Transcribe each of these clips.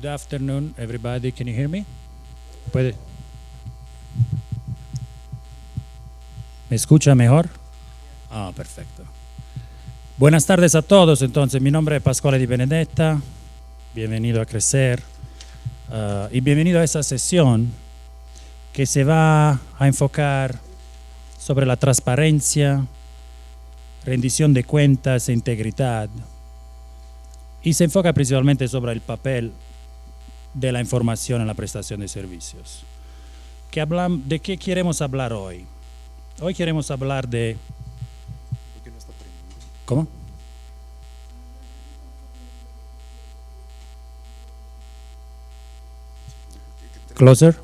Good afternoon, everybody. Can you hear me? ¿Puede? ¿Me escucha mejor? Ah, perfecto. Buenas tardes a todos. Entonces, mi nombre es Pasquale Di Benedetta. Bienvenido a Crecer y bienvenido a esa sesión que se va a enfocar sobre la transparencia, rendición de cuentas e integridad. Y se enfoca principalmente sobre el papel de la información en la prestación de servicios. ¿De qué queremos hablar hoy? Hoy queremos hablar de... ¿Cómo? Closer.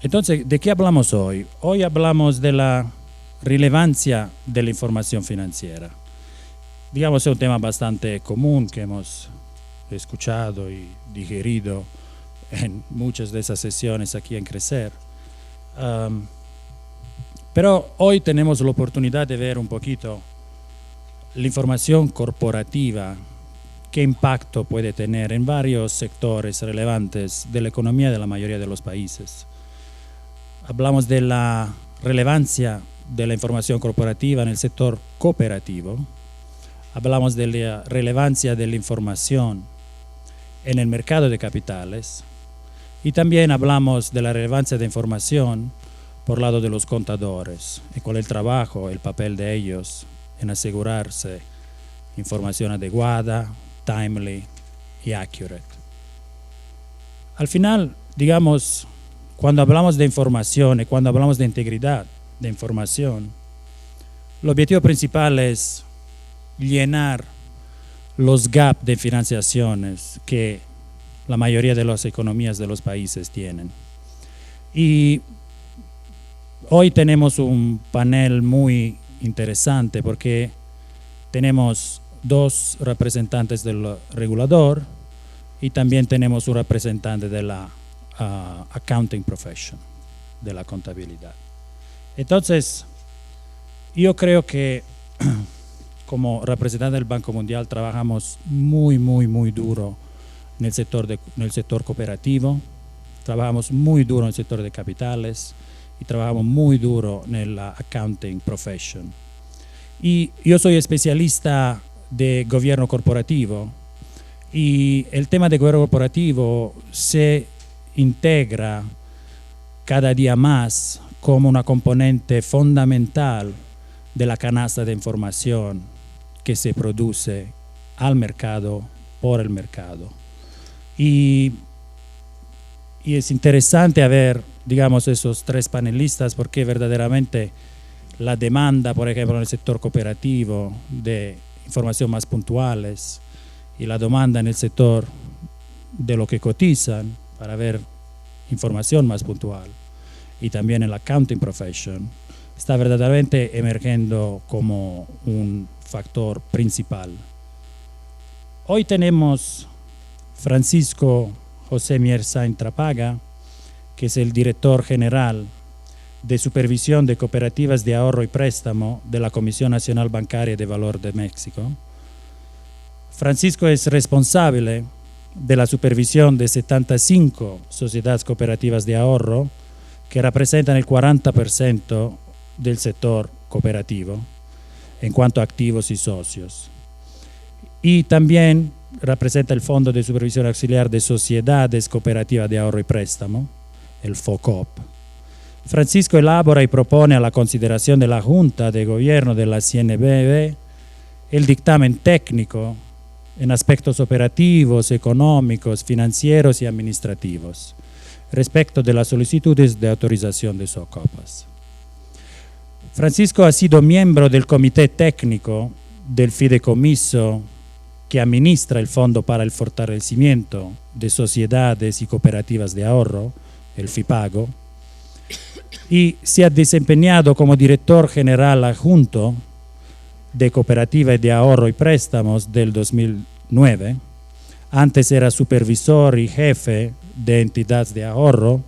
Entonces, ¿de qué hablamos hoy? Hoy hablamos de la relevancia de la información financiera. Digamos, es un tema bastante común que hemos escuchado y digerido en muchas de esas sesiones aquí en Crecer. Pero hoy tenemos la oportunidad de ver un poquito la información corporativa, qué impacto puede tener en varios sectores relevantes de la economía de la mayoría de los países. Hablamos de la relevancia de la información corporativa en el sector cooperativo. Hablamos de la relevancia de la información en el mercado de capitales. Y también hablamos de la relevancia de información por lado de los contadores y cuál es el trabajo, el papel de ellos en asegurarse información adecuada, timely y accurate. Al final, digamos, cuando hablamos de información y cuando hablamos de integridad de información, el objetivo principal es llenar los gaps de financiaciones que la mayoría de las economías de los países tienen. Y hoy tenemos un panel muy interesante porque tenemos dos representantes del regulador y también tenemos un representante de la accounting profession, de la contabilidad. Entonces, yo creo que como representante del Banco Mundial trabajamos muy duro en el sector cooperativo, trabajamos muy duro en el sector de capitales y trabajamos muy duro en la accounting profession. Y yo soy especialista de gobierno corporativo y el tema de gobierno corporativo se integra cada día más como una componente fundamental de la canasta de información que se produce al mercado, por el mercado. Y es interesante ver, digamos, esos tres panelistas porque verdaderamente la demanda, por ejemplo, en el sector cooperativo de información más puntuales y la demanda en el sector de lo que cotizan para ver información más puntual y también en la accounting profession está verdaderamente emergiendo como un factor principal. Hoy tenemos Francisco José Mier Sainz Trapaga, que es el director general de Supervisión de Cooperativas de Ahorro y Préstamo de la Comisión Nacional Bancaria de Valor de México. Francisco es responsable de la supervisión de 75 sociedades cooperativas de ahorro que representan el 40% del sector cooperativo en cuanto a activos y socios. Y también representa el Fondo de Supervisión Auxiliar de Sociedades Cooperativas de Ahorro y Préstamo, el FOCOP. Francisco elabora y propone a la consideración de la Junta de Gobierno de la CNBV el dictamen técnico en aspectos operativos, económicos, financieros y administrativos respecto de las solicitudes de autorización de SOCOPAS. Francisco ha sido miembro del Comité Técnico del Fideicomiso que administra el Fondo para el Fortalecimiento de Sociedades y Cooperativas de Ahorro, el FIPAGO, y se ha desempeñado como director general adjunto de Cooperativas de Ahorro y Préstamos del 2009. Antes era supervisor y jefe de entidades de ahorro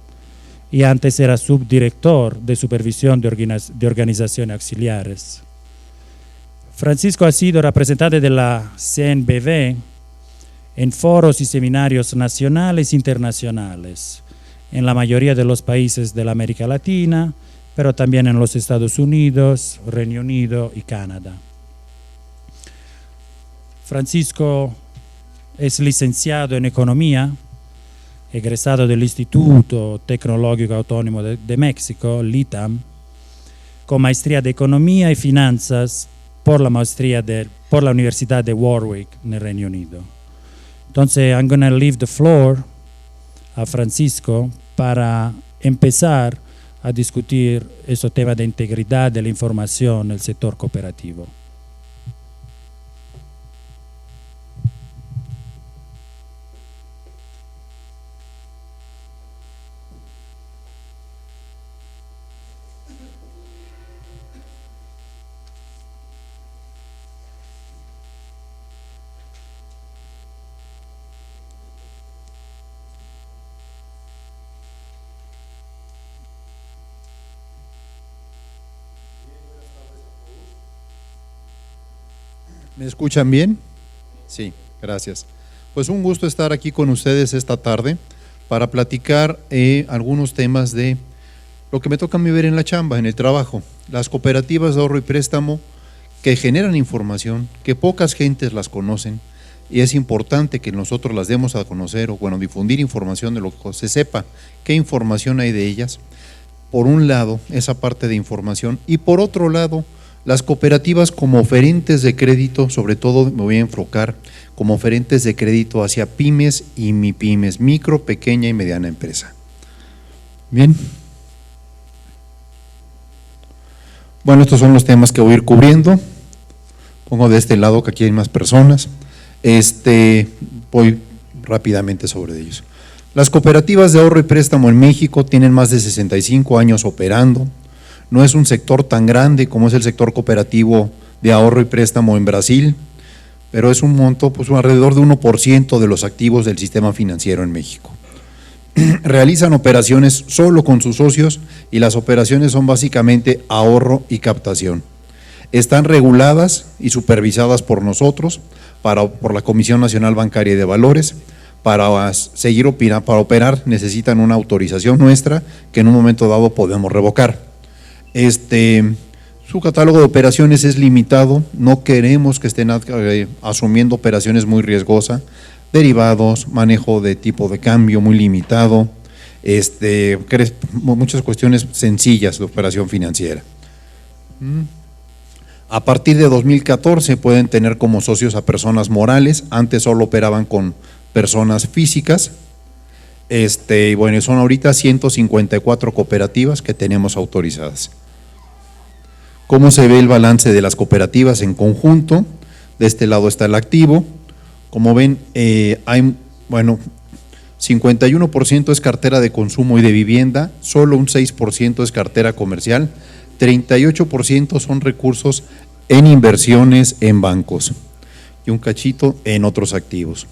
y antes era subdirector de supervisión de organizaciones auxiliares. Francisco ha sido representante de la CNBV en foros y seminarios nacionales e internacionales, en la mayoría de los países de la América Latina, pero también en los Estados Unidos, Reino Unido y Canadá. Francisco es licenciado en Economía, egresado del Instituto Tecnológico Autónomo de México, l'ITAM, con maestría de Economía y Finanzas por la Universidad de Warwick en el Reino Unido. Entonces, I'm going to leave the floor a Francisco para empezar a discutir ese tema de integridad de la información en el sector cooperativo. ¿Me escuchan bien? Sí, gracias. Pues un gusto estar aquí con ustedes esta tarde para platicar algunos temas de lo que me toca a mí ver en la chamba, en el trabajo. Las cooperativas de ahorro y préstamo que generan información, que pocas gentes las conocen y es importante que nosotros las demos a conocer o bueno, difundir información de lo que se sepa, qué información hay de ellas. Por un lado, esa parte de información y por otro lado, las cooperativas como oferentes de crédito, sobre todo me voy a enfocar como oferentes de crédito hacia pymes y mipymes, micro, pequeña y mediana empresa. Bien. Bueno, estos son los temas que voy a ir cubriendo. Pongo de este lado que aquí hay más personas. Voy rápidamente sobre ellos. Las cooperativas de ahorro y préstamo en México tienen más de 65 años operando. No es un sector tan grande como es el sector cooperativo de ahorro y préstamo en Brasil, pero es un monto, pues alrededor de 1% de los activos del sistema financiero en México. Realizan operaciones solo con sus socios y las operaciones son básicamente ahorro y captación. Están reguladas y supervisadas por nosotros, por la Comisión Nacional Bancaria y de Valores. Para operar necesitan una autorización nuestra que en un momento dado podemos revocar. Su catálogo de operaciones es limitado, no queremos que estén asumiendo operaciones muy riesgosas, derivados, manejo de tipo de cambio muy limitado, muchas cuestiones sencillas de operación financiera. A partir de 2014 pueden tener como socios a personas morales, antes solo operaban con personas físicas. Bueno, son ahorita 154 cooperativas que tenemos autorizadas. ¿Cómo se ve el balance de las cooperativas en conjunto? De este lado está el activo. Como ven, hay, 51% es cartera de consumo y de vivienda, solo un 6% es cartera comercial, 38% son recursos en inversiones en bancos y un cachito en otros activos.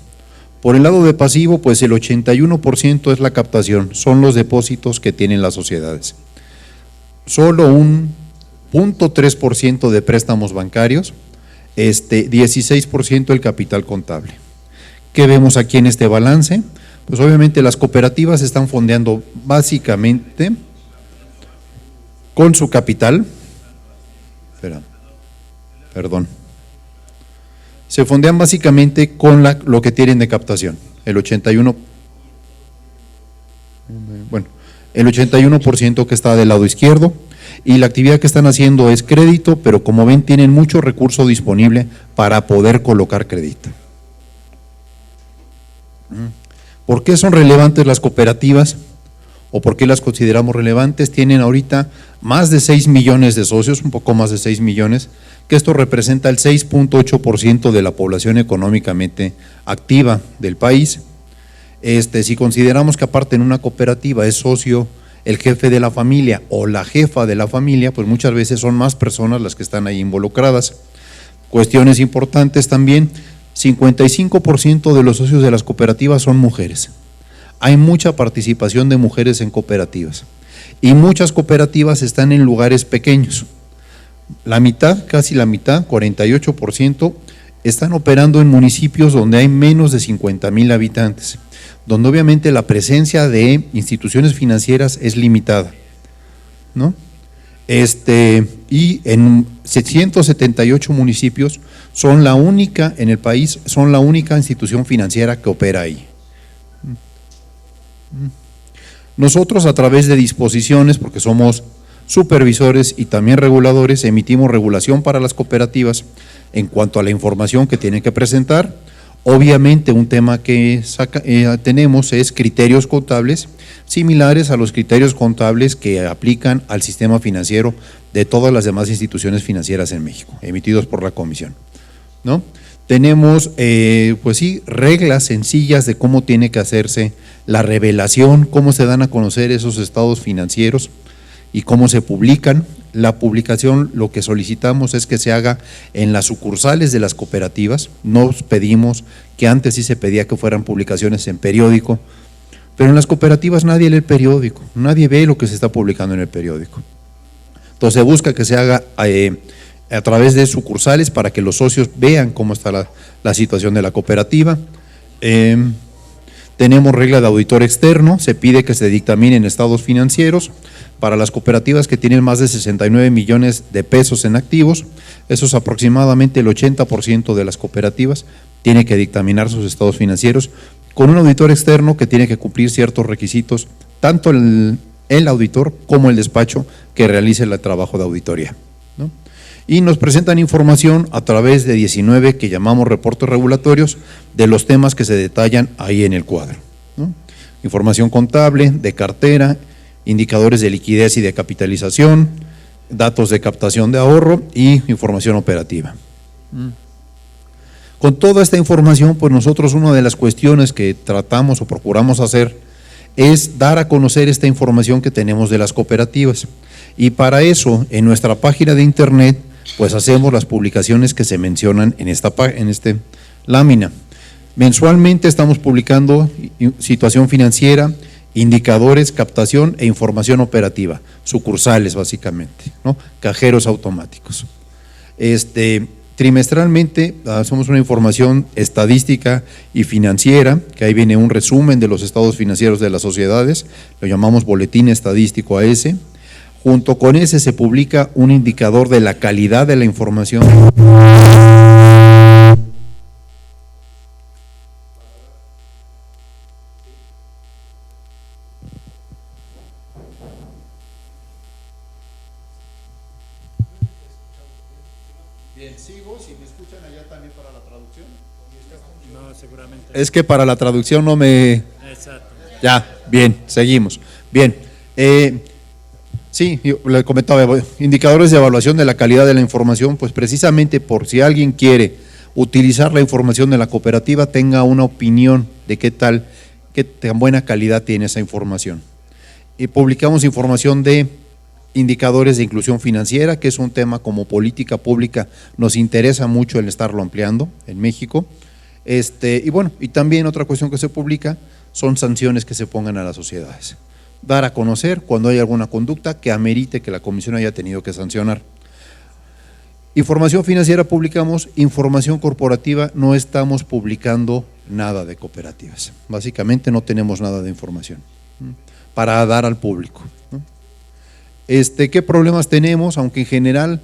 Por el lado de pasivo, pues el 81% es la captación, son los depósitos que tienen las sociedades. Solo un 0.3% de préstamos bancarios, 16% el capital contable. ¿Qué vemos aquí en este balance? Pues obviamente las cooperativas están fondeando básicamente con su capital, se fondean básicamente con lo que tienen de captación, el 81% que está del lado izquierdo, y la actividad que están haciendo es crédito, pero como ven tienen mucho recurso disponible para poder colocar crédito. ¿Por qué son relevantes las cooperativas? ¿O por qué las consideramos relevantes? Tienen ahorita más de 6 millones de socios, un poco más de 6 millones, que esto representa el 6.8% de la población económicamente activa del país. Si consideramos que aparte en una cooperativa es socio el jefe de la familia o la jefa de la familia, pues muchas veces son más personas las que están ahí involucradas. Cuestiones importantes también, 55% de los socios de las cooperativas son mujeres. Hay mucha participación de mujeres en cooperativas y muchas cooperativas están en lugares pequeños. La mitad, casi la mitad, 48%, están operando en municipios donde hay menos de 50,000 habitantes, donde obviamente la presencia de instituciones financieras es limitada, ¿no? Y en 178 municipios son la única en el país, son la única institución financiera que opera ahí. Nosotros, a través de disposiciones, porque somos supervisores y también reguladores, emitimos regulación para las cooperativas en cuanto a la información que tienen que presentar. Obviamente un tema que tenemos es criterios contables similares a los criterios contables que aplican al sistema financiero de todas las demás instituciones financieras en México, emitidos por la Comisión, ¿no? Tenemos, pues sí, reglas sencillas de cómo tiene que hacerse la revelación, cómo se dan a conocer esos estados financieros y cómo se publican. La publicación, lo que solicitamos es que se haga en las sucursales de las cooperativas. Nos pedimos, que antes sí se pedía que fueran publicaciones en periódico, pero en las cooperativas nadie lee el periódico, nadie ve lo que se está publicando en el periódico. Entonces se busca que se haga a través de sucursales para que los socios vean cómo está la situación de la cooperativa. Tenemos regla de auditor externo, se pide que se dictaminen estados financieros para las cooperativas que tienen más de 69 millones de pesos en activos. Eso es aproximadamente el 80% de las cooperativas, tiene que dictaminar sus estados financieros con un auditor externo que tiene que cumplir ciertos requisitos, tanto el auditor como el despacho que realice el trabajo de auditoría, ¿no? Y nos presentan información a través de 19 que llamamos reportes regulatorios de los temas que se detallan ahí en el cuadro, ¿no? Información contable, de cartera, indicadores de liquidez y de capitalización, datos de captación de ahorro y información operativa. Con toda esta información, pues nosotros una de las cuestiones que tratamos o procuramos hacer es dar a conocer esta información que tenemos de las cooperativas, y para eso en nuestra página de internet pues hacemos las publicaciones que se mencionan en esta lámina. Mensualmente estamos publicando situación financiera, indicadores, captación e información operativa, sucursales básicamente, ¿no? Cajeros automáticos. Trimestralmente hacemos una información estadística y financiera, que ahí viene un resumen de los estados financieros de las sociedades, lo llamamos boletín estadístico a ese. Junto con ese se publica un indicador de la calidad de la información. Bien, sigo, si me escuchan allá también para la traducción. No, seguramente. Es que para la traducción no me… Exacto. Ya, bien, seguimos. Bien, sí, yo le comentaba, indicadores de evaluación de la calidad de la información, pues precisamente por si alguien quiere utilizar la información de la cooperativa, tenga una opinión de qué tan buena calidad tiene esa información. Y publicamos información de indicadores de inclusión financiera, que es un tema como política pública, nos interesa mucho el estarlo ampliando en México. Y bueno, y también otra cuestión que se publica son sanciones que se pongan a las sociedades. Dar a conocer cuando hay alguna conducta que amerite que la comisión haya tenido que sancionar. Información financiera publicamos, información corporativa no estamos publicando nada de cooperativas. Básicamente no tenemos nada de información para dar al público, ¿no? ¿Qué problemas tenemos? Aunque en general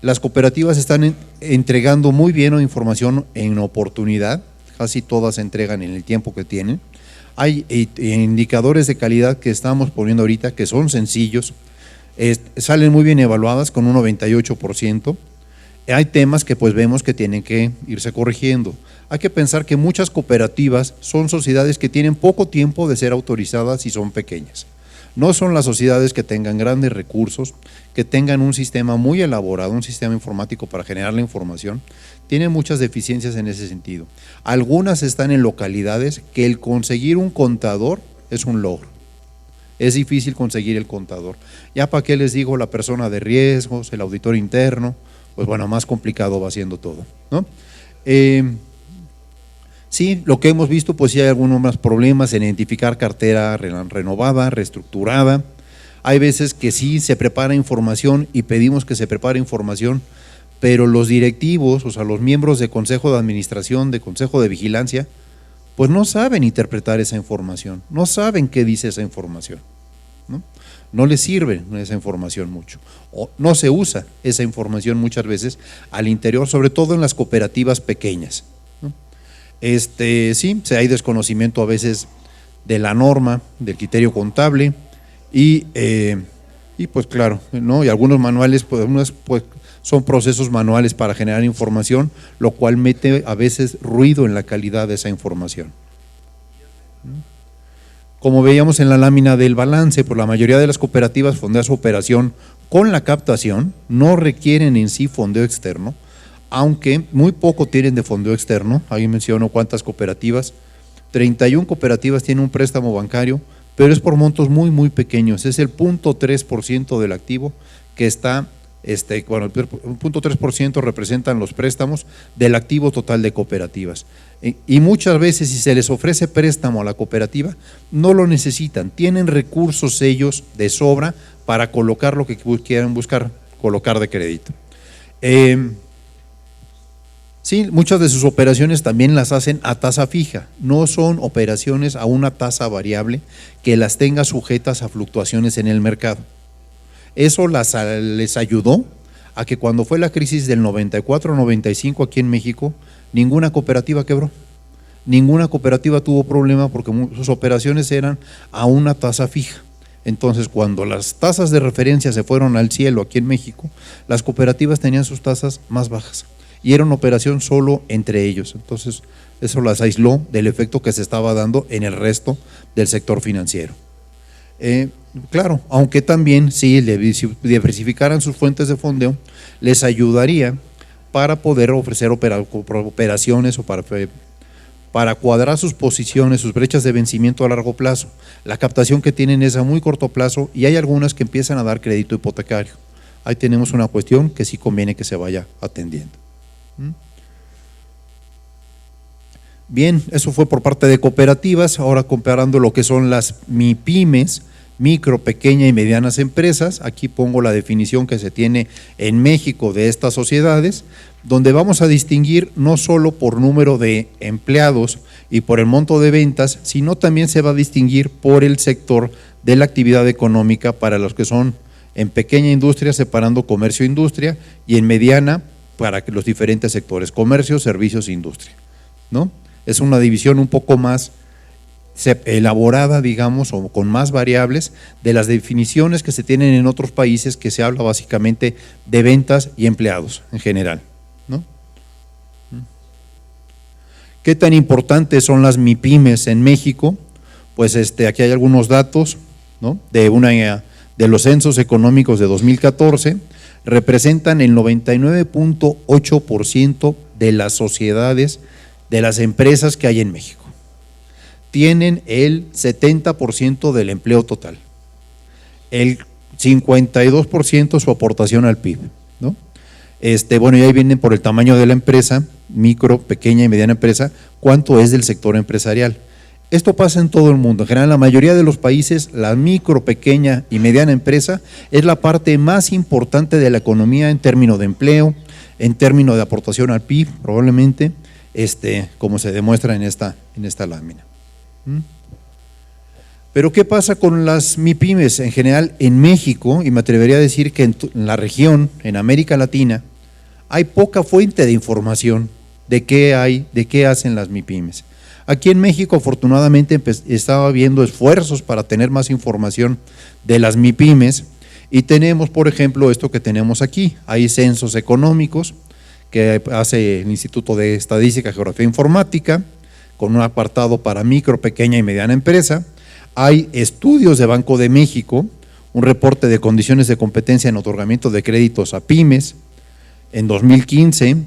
las cooperativas están entregando muy bien información en oportunidad, casi todas se entregan en el tiempo que tienen. Hay indicadores de calidad que estamos poniendo ahorita que son sencillos, salen muy bien evaluadas con un 98%. Hay temas que pues vemos que tienen que irse corrigiendo. Hay que pensar que muchas cooperativas son sociedades que tienen poco tiempo de ser autorizadas y son pequeñas. No son las sociedades que tengan grandes recursos, que tengan un sistema muy elaborado, un sistema informático para generar la información. Tienen muchas deficiencias en ese sentido. Algunas están en localidades que el conseguir un contador es un logro. Es difícil conseguir el contador. Ya para qué les digo la persona de riesgos, el auditor interno, pues bueno, más complicado va siendo todo, ¿no? Sí, lo que hemos visto, pues sí hay algunos más problemas en identificar cartera renovada, reestructurada. Hay veces que sí se prepara información y pedimos que se prepare información, pero los directivos, o sea, los miembros de consejo de administración, de consejo de vigilancia, pues no saben interpretar esa información, no saben qué dice esa información, ¿no? No les sirve esa información mucho, o no se usa esa información muchas veces al interior, sobre todo en las cooperativas pequeñas, ¿no? Sí, hay desconocimiento a veces de la norma, del criterio contable y pues claro, ¿no? Y algunos manuales, pues son procesos manuales para generar información, lo cual mete a veces ruido en la calidad de esa información. Como veíamos en la lámina del balance, pues la mayoría de las cooperativas fondean su operación con la captación, no requieren en sí fondeo externo, aunque muy poco tienen de fondeo externo. Ahí menciono cuántas cooperativas, 31 cooperativas tienen un préstamo bancario, pero es por montos muy pequeños, es el 0.3% del activo que está, bueno, el 0.3% representan los préstamos del activo total de cooperativas. Y muchas veces si se les ofrece préstamo a la cooperativa, no lo necesitan, tienen recursos ellos de sobra para colocar lo que quieran buscar, colocar de crédito. Sí, muchas de sus operaciones también las hacen a tasa fija, no son operaciones a una tasa variable que las tenga sujetas a fluctuaciones en el mercado. Eso les ayudó a que cuando fue la crisis del 94-95 aquí en México, ninguna cooperativa quebró, ninguna cooperativa tuvo problema porque sus operaciones eran a una tasa fija. Entonces, cuando las tasas de referencia se fueron al cielo aquí en México, las cooperativas tenían sus tasas más bajas y era una operación solo entre ellos. Entonces, eso las aisló del efecto que se estaba dando en el resto del sector financiero. Claro, aunque también si diversificaran sus fuentes de fondeo, les ayudaría para poder ofrecer operaciones o para cuadrar sus posiciones, sus brechas de vencimiento a largo plazo. La captación que tienen es a muy corto plazo y hay algunas que empiezan a dar crédito hipotecario. Ahí tenemos una cuestión que sí conviene que se vaya atendiendo. Bien, eso fue por parte de cooperativas. Ahora comparando lo que son las MIPYMES, micro, pequeña y medianas empresas. Aquí pongo la definición que se tiene en México de estas sociedades, donde vamos a distinguir no solo por número de empleados y por el monto de ventas, sino también se va a distinguir por el sector de la actividad económica para los que son en pequeña industria, separando comercio e industria, y en mediana para los diferentes sectores, comercio, servicios e industria, ¿no? Es una división un poco más elaborada, digamos, o con más variables de las definiciones que se tienen en otros países, que se habla básicamente de ventas y empleados en general, ¿no? ¿Qué tan importantes son las MIPYMES en México? Pues aquí hay algunos datos, ¿no? De los censos económicos de 2014, representan el 99.8% de las sociedades, de las empresas que hay en México. Tienen el 70% del empleo total, el 52% su aportación al PIB, ¿no? Bueno, y ahí vienen por el tamaño de la empresa, micro, pequeña y mediana empresa, cuánto es del sector empresarial. Esto pasa en todo el mundo, en general en la mayoría de los países la micro, pequeña y mediana empresa es la parte más importante de la economía en términos de empleo, en términos de aportación al PIB, probablemente, como se demuestra en esta lámina. Pero ¿qué pasa con las MIPYMES? En general en México, y me atrevería a decir que en la región, en América Latina, hay poca fuente de información de qué hacen las MIPYMES. Aquí en México afortunadamente estaba habiendo esfuerzos para tener más información de las MIPYMES y tenemos, por ejemplo, esto que tenemos aquí, hay censos económicos que hace el Instituto de Estadística, Geografía e Informática, con un apartado para micro, pequeña y mediana empresa. Hay estudios de Banco de México, un reporte de condiciones de competencia en otorgamiento de créditos a pymes en 2015,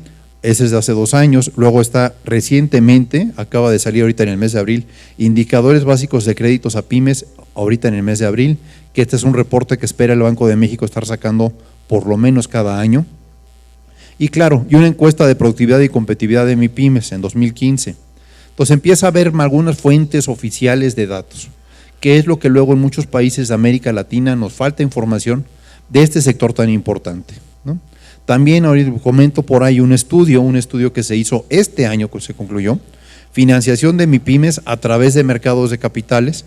ese es de hace 2 años. Luego está recientemente, acaba de salir ahorita en el mes de abril, indicadores básicos de créditos a pymes, ahorita en el mes de abril, que este es un reporte que espera el Banco de México estar sacando por lo menos cada año. Y claro, y una encuesta de productividad y competitividad de MIPYMES en 2015. Entonces empieza a haber algunas fuentes oficiales de datos que es lo que luego en muchos países de América Latina nos falta información de este sector tan importante, ¿no? También ahorita comento por ahí un estudio que se hizo este año, que se concluyó, financiación de MIPYMES a través de mercados de capitales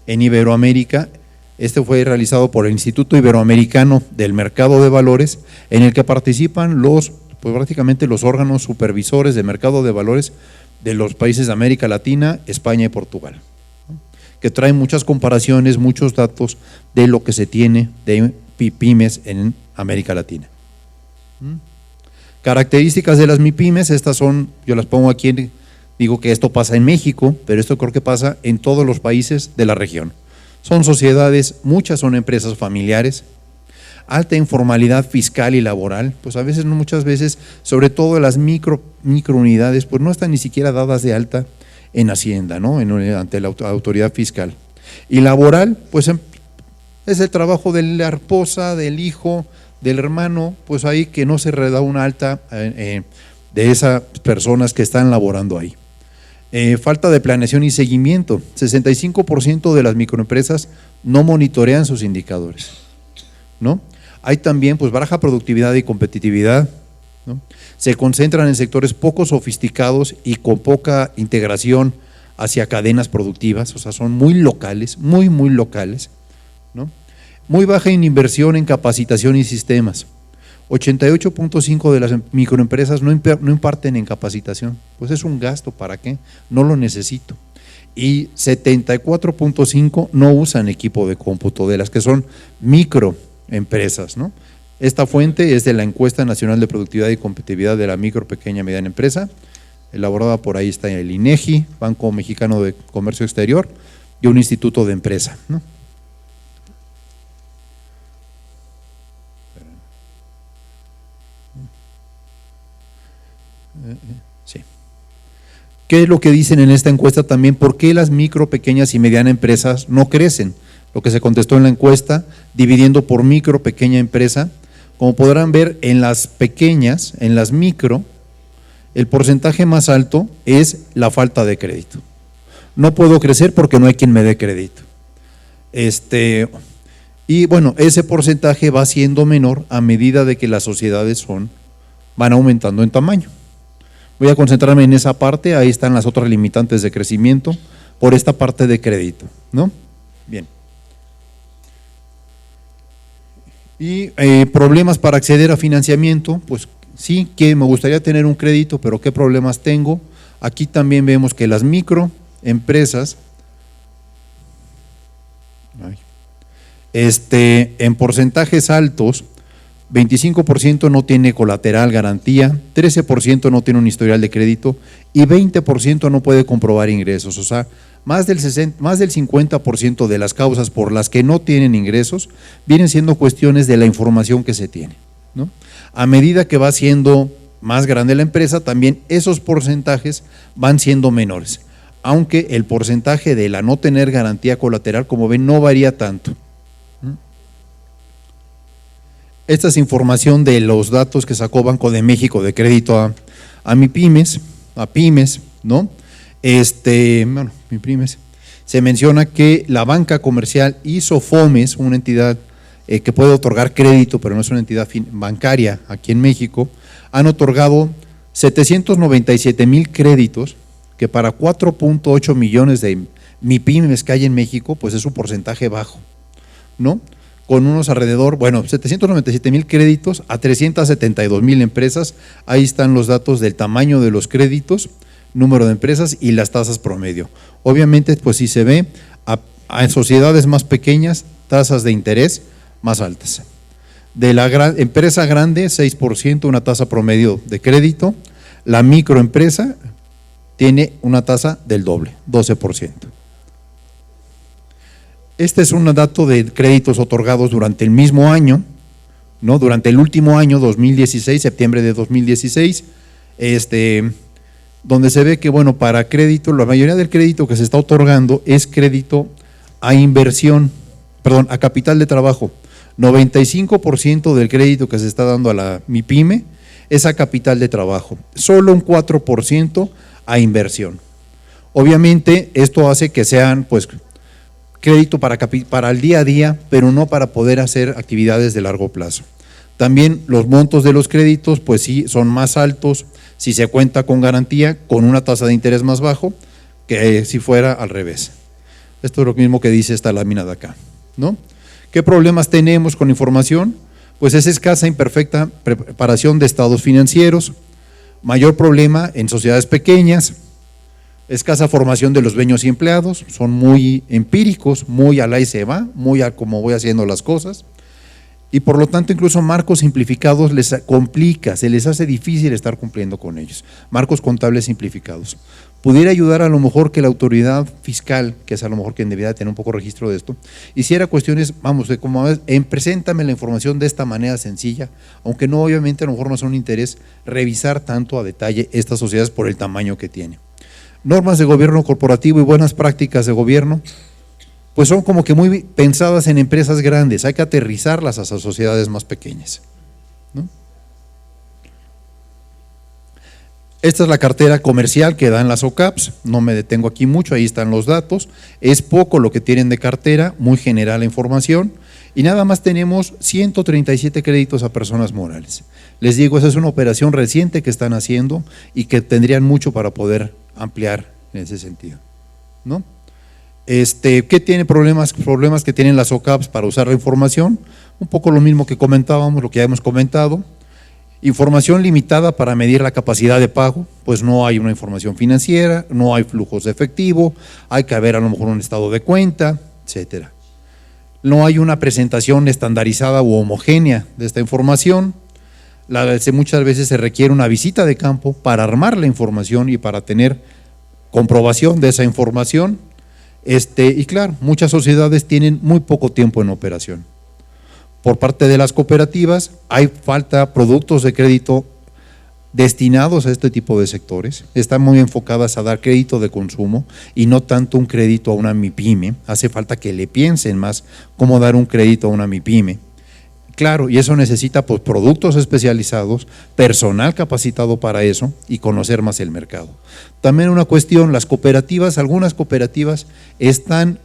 en Iberoamérica. Este fue realizado por el Instituto Iberoamericano del Mercado de Valores, en el que participan prácticamente los órganos supervisores de mercado de valores de los países de América Latina, España y Portugal, ¿no? Que traen muchas comparaciones, muchos datos de lo que se tiene de MIPYMES en América Latina. Características de las MIPYMES, estas son, yo las pongo aquí, digo que esto pasa en México, pero esto creo que pasa en todos los países de la región. Son sociedades, muchas son empresas familiares, alta informalidad fiscal y laboral, pues a veces, muchas veces, sobre todo las microunidades, pues no están ni siquiera dadas de alta en Hacienda, ¿no? Ante la autoridad fiscal. Y laboral, pues es el trabajo de la esposa, del hijo, del hermano, pues ahí que no se da una alta de esas personas que están laborando ahí. Falta de planeación y seguimiento, 65% de las microempresas no monitorean sus indicadores, ¿no? Hay también pues baja productividad y competitividad, ¿no? Se concentran en sectores poco sofisticados y con poca integración hacia cadenas productivas, o sea, son muy locales, muy locales, ¿no? Muy baja en inversión en capacitación y sistemas. 88.5% de las microempresas no imparten en capacitación, pues es un gasto, ¿para qué? No lo necesito. Y 74.5% no usan equipo de cómputo, de las que son microempresas, ¿no? Esta fuente es de la Encuesta Nacional de Productividad y Competitividad de la Micro, Pequeña y Mediana Empresa, elaborada por ahí está el INEGI, Banco Mexicano de Comercio Exterior y un instituto de empresa, ¿no? Sí. ¿Qué es lo que dicen en esta encuesta también? ¿Por qué las micro, pequeñas y medianas empresas no crecen? Lo que se contestó en la encuesta, dividiendo por micro, pequeña empresa, como podrán ver en las pequeñas, en las micro, el porcentaje más alto es la falta de crédito. No puedo crecer porque no hay quien me dé crédito. Y bueno, ese porcentaje va siendo menor a medida de que las sociedades van aumentando en tamaño. Voy a concentrarme en esa parte, ahí están las otras limitantes de crecimiento por esta parte de crédito, ¿no? Bien. Y problemas para acceder a financiamiento, pues sí, que me gustaría tener un crédito, pero ¿qué problemas tengo? Aquí también vemos que las microempresas, en porcentajes altos, 25% no tiene colateral, garantía, 13% no tiene un historial de crédito y 20% no puede comprobar ingresos. O sea, más del 50% de las causas por las que no tienen ingresos vienen siendo cuestiones de la información que se tiene, ¿no? A medida que va siendo más grande la empresa, también esos porcentajes van siendo menores, aunque el porcentaje de la no tener garantía colateral, como ven, no varía tanto. Esta es información de los datos que sacó Banco de México de crédito a MIPYMES, ¿no? Bueno, MIPYMES. Se menciona que la banca comercial y SOFOMES, una entidad que puede otorgar crédito, pero no es una entidad bancaria aquí en México, han otorgado 797,000 créditos, que para 4.8 millones de MIPYMES que hay en México, pues es un porcentaje bajo, ¿no? Con unos alrededor, bueno, 797,000 créditos a 372,000 empresas. Ahí están los datos del tamaño de los créditos, número de empresas y las tasas promedio. Obviamente, pues sí se ve a sociedades más pequeñas, tasas de interés más altas. De la empresa grande, 6%, una tasa promedio de crédito. La microempresa tiene una tasa del doble, 12%. Este es un dato de créditos otorgados durante el mismo año, ¿no? Durante el último año, 2016, septiembre de 2016, donde se ve que, bueno, para crédito, la mayoría del crédito que se está otorgando es crédito a inversión, perdón, a capital de trabajo. 95% del crédito que se está dando a la MIPYME es a capital de trabajo, solo un 4% a inversión. Obviamente, esto hace que sean, pues, crédito para el día a día, pero no para poder hacer actividades de largo plazo. También los montos de los créditos, pues sí, son más altos si se cuenta con garantía, con una tasa de interés más bajo, que si fuera al revés. Esto es lo mismo que dice esta lámina de acá, ¿no? ¿Qué problemas tenemos con información? Pues es escasa e imperfecta preparación de estados financieros, mayor problema en sociedades pequeñas, escasa formación de los dueños y empleados, son muy empíricos, muy al ahí se va, muy a cómo voy haciendo las cosas, y por lo tanto incluso marcos simplificados les complica, se les hace difícil estar cumpliendo con ellos, marcos contables simplificados. Pudiera ayudar a lo mejor que la autoridad fiscal, que es a lo mejor quien debería tener un poco registro de esto, hiciera cuestiones, vamos, de como preséntame la información de esta manera sencilla, aunque no obviamente a lo mejor no son un interés revisar tanto a detalle estas sociedades por el tamaño que tiene. Normas de gobierno corporativo y buenas prácticas de gobierno, pues son como que muy pensadas en empresas grandes, hay que aterrizarlas a sociedades más pequeñas, ¿no? Esta es la cartera comercial que dan las OCAPs, no me detengo aquí mucho, ahí están los datos, es poco lo que tienen de cartera, muy general la información, y nada más tenemos 137 créditos a personas morales. Les digo, esa es una operación reciente que están haciendo y que tendrían mucho para poder ampliar en ese sentido, ¿no? ¿Qué tiene problemas que tienen las OCAPs para usar la información? Un poco lo mismo que comentábamos, lo que ya hemos comentado. Información limitada para medir la capacidad de pago, pues no hay una información financiera, no hay flujos de efectivo, hay que haber a lo mejor un estado de cuenta, etcétera. No hay una presentación estandarizada u homogénea de esta información. Muchas veces se requiere una visita de campo para armar la información y para tener comprobación de esa información. Y claro, muchas sociedades tienen muy poco tiempo en operación. Por parte de las cooperativas hay falta productos de crédito destinados a este tipo de sectores, están muy enfocadas a dar crédito de consumo y no tanto un crédito a una MIPYME. Hace falta que le piensen más cómo dar un crédito a una MIPYME. Claro, y eso necesita pues productos especializados, personal capacitado para eso y conocer más el mercado. También una cuestión, las cooperativas, algunas cooperativas están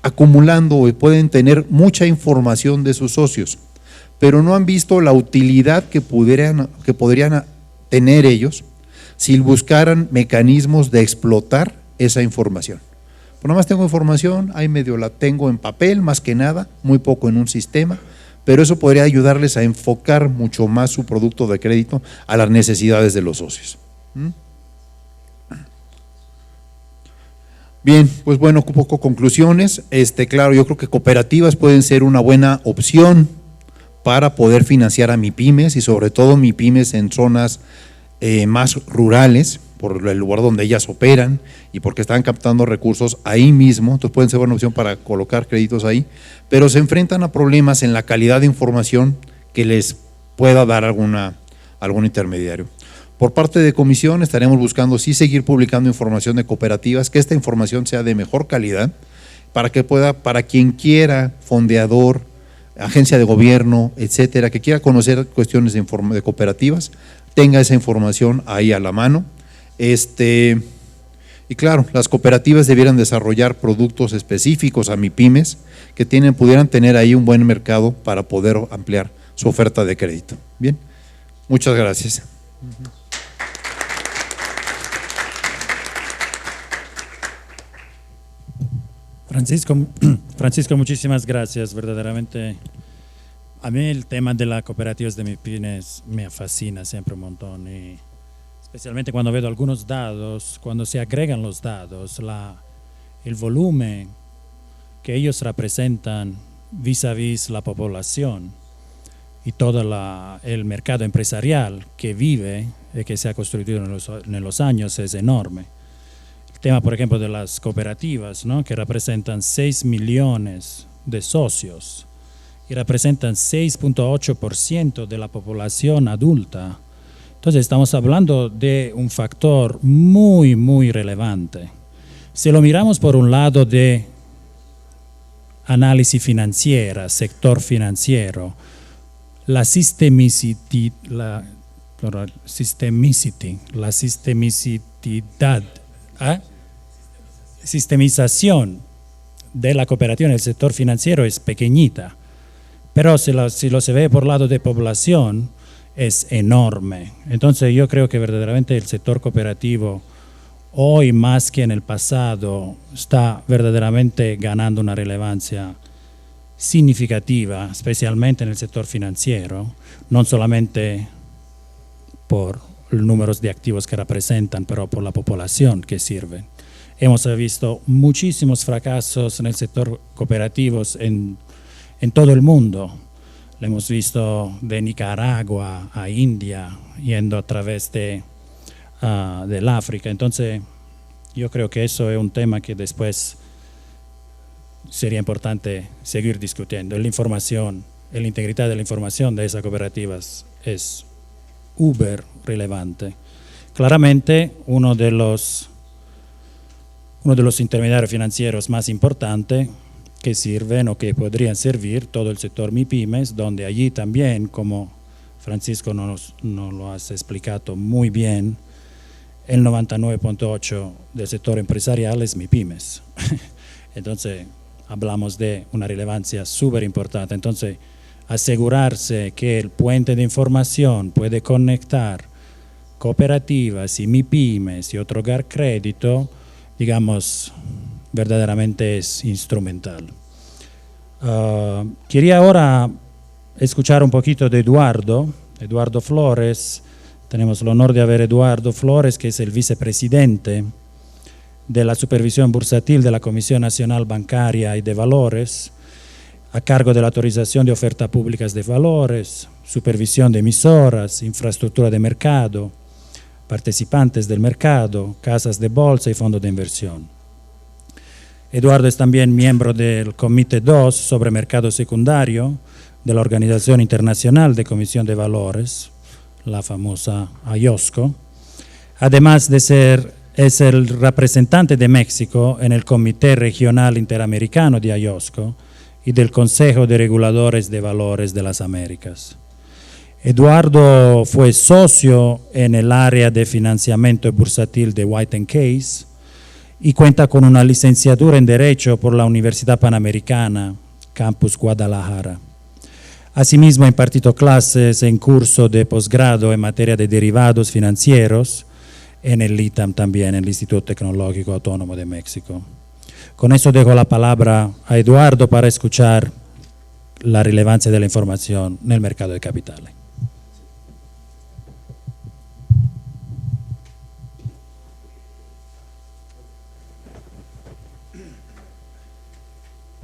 acumulando y pueden tener mucha información de sus socios, pero no han visto la utilidad que podrían tener ellos si buscaran mecanismos de explotar esa información. Pues nada más tengo información, ahí medio la tengo en papel, más que nada, muy poco en un sistema, pero eso podría ayudarles a enfocar mucho más su producto de crédito a las necesidades de los socios. Bien, pues bueno, un poco conclusiones. Claro, yo creo que cooperativas pueden ser una buena opción para poder financiar a MIPYMES y sobre todo MIPYMES en zonas más rurales, por el lugar donde ellas operan y porque están captando recursos ahí mismo, entonces pueden ser una opción para colocar créditos ahí, pero se enfrentan a problemas en la calidad de información que les pueda dar algún intermediario. Por parte de comisión estaremos buscando sí seguir publicando información de cooperativas, que esta información sea de mejor calidad, para que pueda, para quien quiera, fondeador, agencia de gobierno, etcétera, que quiera conocer cuestiones de cooperativas, tenga esa información ahí a la mano. Y claro, las cooperativas debieran desarrollar productos específicos a MIPYMES que pudieran tener ahí un buen mercado para poder ampliar su oferta de crédito. Bien, muchas gracias. Francisco, muchísimas gracias. Verdaderamente, a mí el tema de las cooperativas de MIPYMES me fascina siempre un montón, y especialmente cuando veo algunos datos, cuando se agregan los datos, el volumen que ellos representan vis a vis la población y todo el mercado empresarial que vive y que se ha construido en los años es enorme. Tema, por ejemplo, de las cooperativas, ¿no?, que representan 6 millones de socios y representan 6.8% de la población adulta. Entonces estamos hablando de un factor muy, muy relevante. Si lo miramos por un lado de análisis financiera, sector financiero, la sistemicidad, sistemización de la cooperativa en el sector financiero es pequeñita, pero si lo se ve por lado de población es enorme. Entonces yo creo que verdaderamente el sector cooperativo hoy más que en el pasado está verdaderamente ganando una relevancia significativa, especialmente en el sector financiero, no solamente por los números de activos que representan, pero por la población que sirven. Hemos visto muchísimos fracasos en el sector cooperativo en todo el mundo. Lo hemos visto de Nicaragua a India, yendo a través del África. Entonces, yo creo que eso es un tema que después sería importante seguir discutiendo. La información, la integridad de la información de esas cooperativas es uber relevante. Claramente, uno de los intermediarios financieros más importantes que sirven o que podrían servir todo el sector MIPYMES, donde allí también, como Francisco nos lo has explicado muy bien, el 99.8% del sector empresarial es MIPYMES. Entonces, hablamos de una relevancia súper importante. Entonces, asegurarse que el puente de información puede conectar cooperativas y MIPYMES y otorgar crédito, digamos, verdaderamente es instrumental. Quería ahora escuchar un poquito de Eduardo Flores. Tenemos el honor de ver a Eduardo Flores, que es el vicepresidente de la supervisión bursátil de la Comisión Nacional Bancaria y de Valores, a cargo de la autorización de ofertas públicas de valores, supervisión de emisoras, infraestructura de mercado, participantes del mercado, casas de bolsa y fondos de inversión. Eduardo es también miembro del Comité 2 sobre mercado secundario de la Organización Internacional de Comisión de Valores, la famosa IOSCO. Además de es el representante de México en el Comité Regional Interamericano de IOSCO y del Consejo de Reguladores de Valores de las Américas. Eduardo fue socio en el área de financiamiento bursátil de White & Case y cuenta con una licenciatura en Derecho por la Universidad Panamericana, Campus Guadalajara. Asimismo, ha impartido clases en curso de posgrado en materia de derivados financieros en el ITAM también, en el Instituto Tecnológico Autónomo de México. Con eso dejo la palabra a Eduardo para escuchar la relevancia de la información en el mercado de capitales.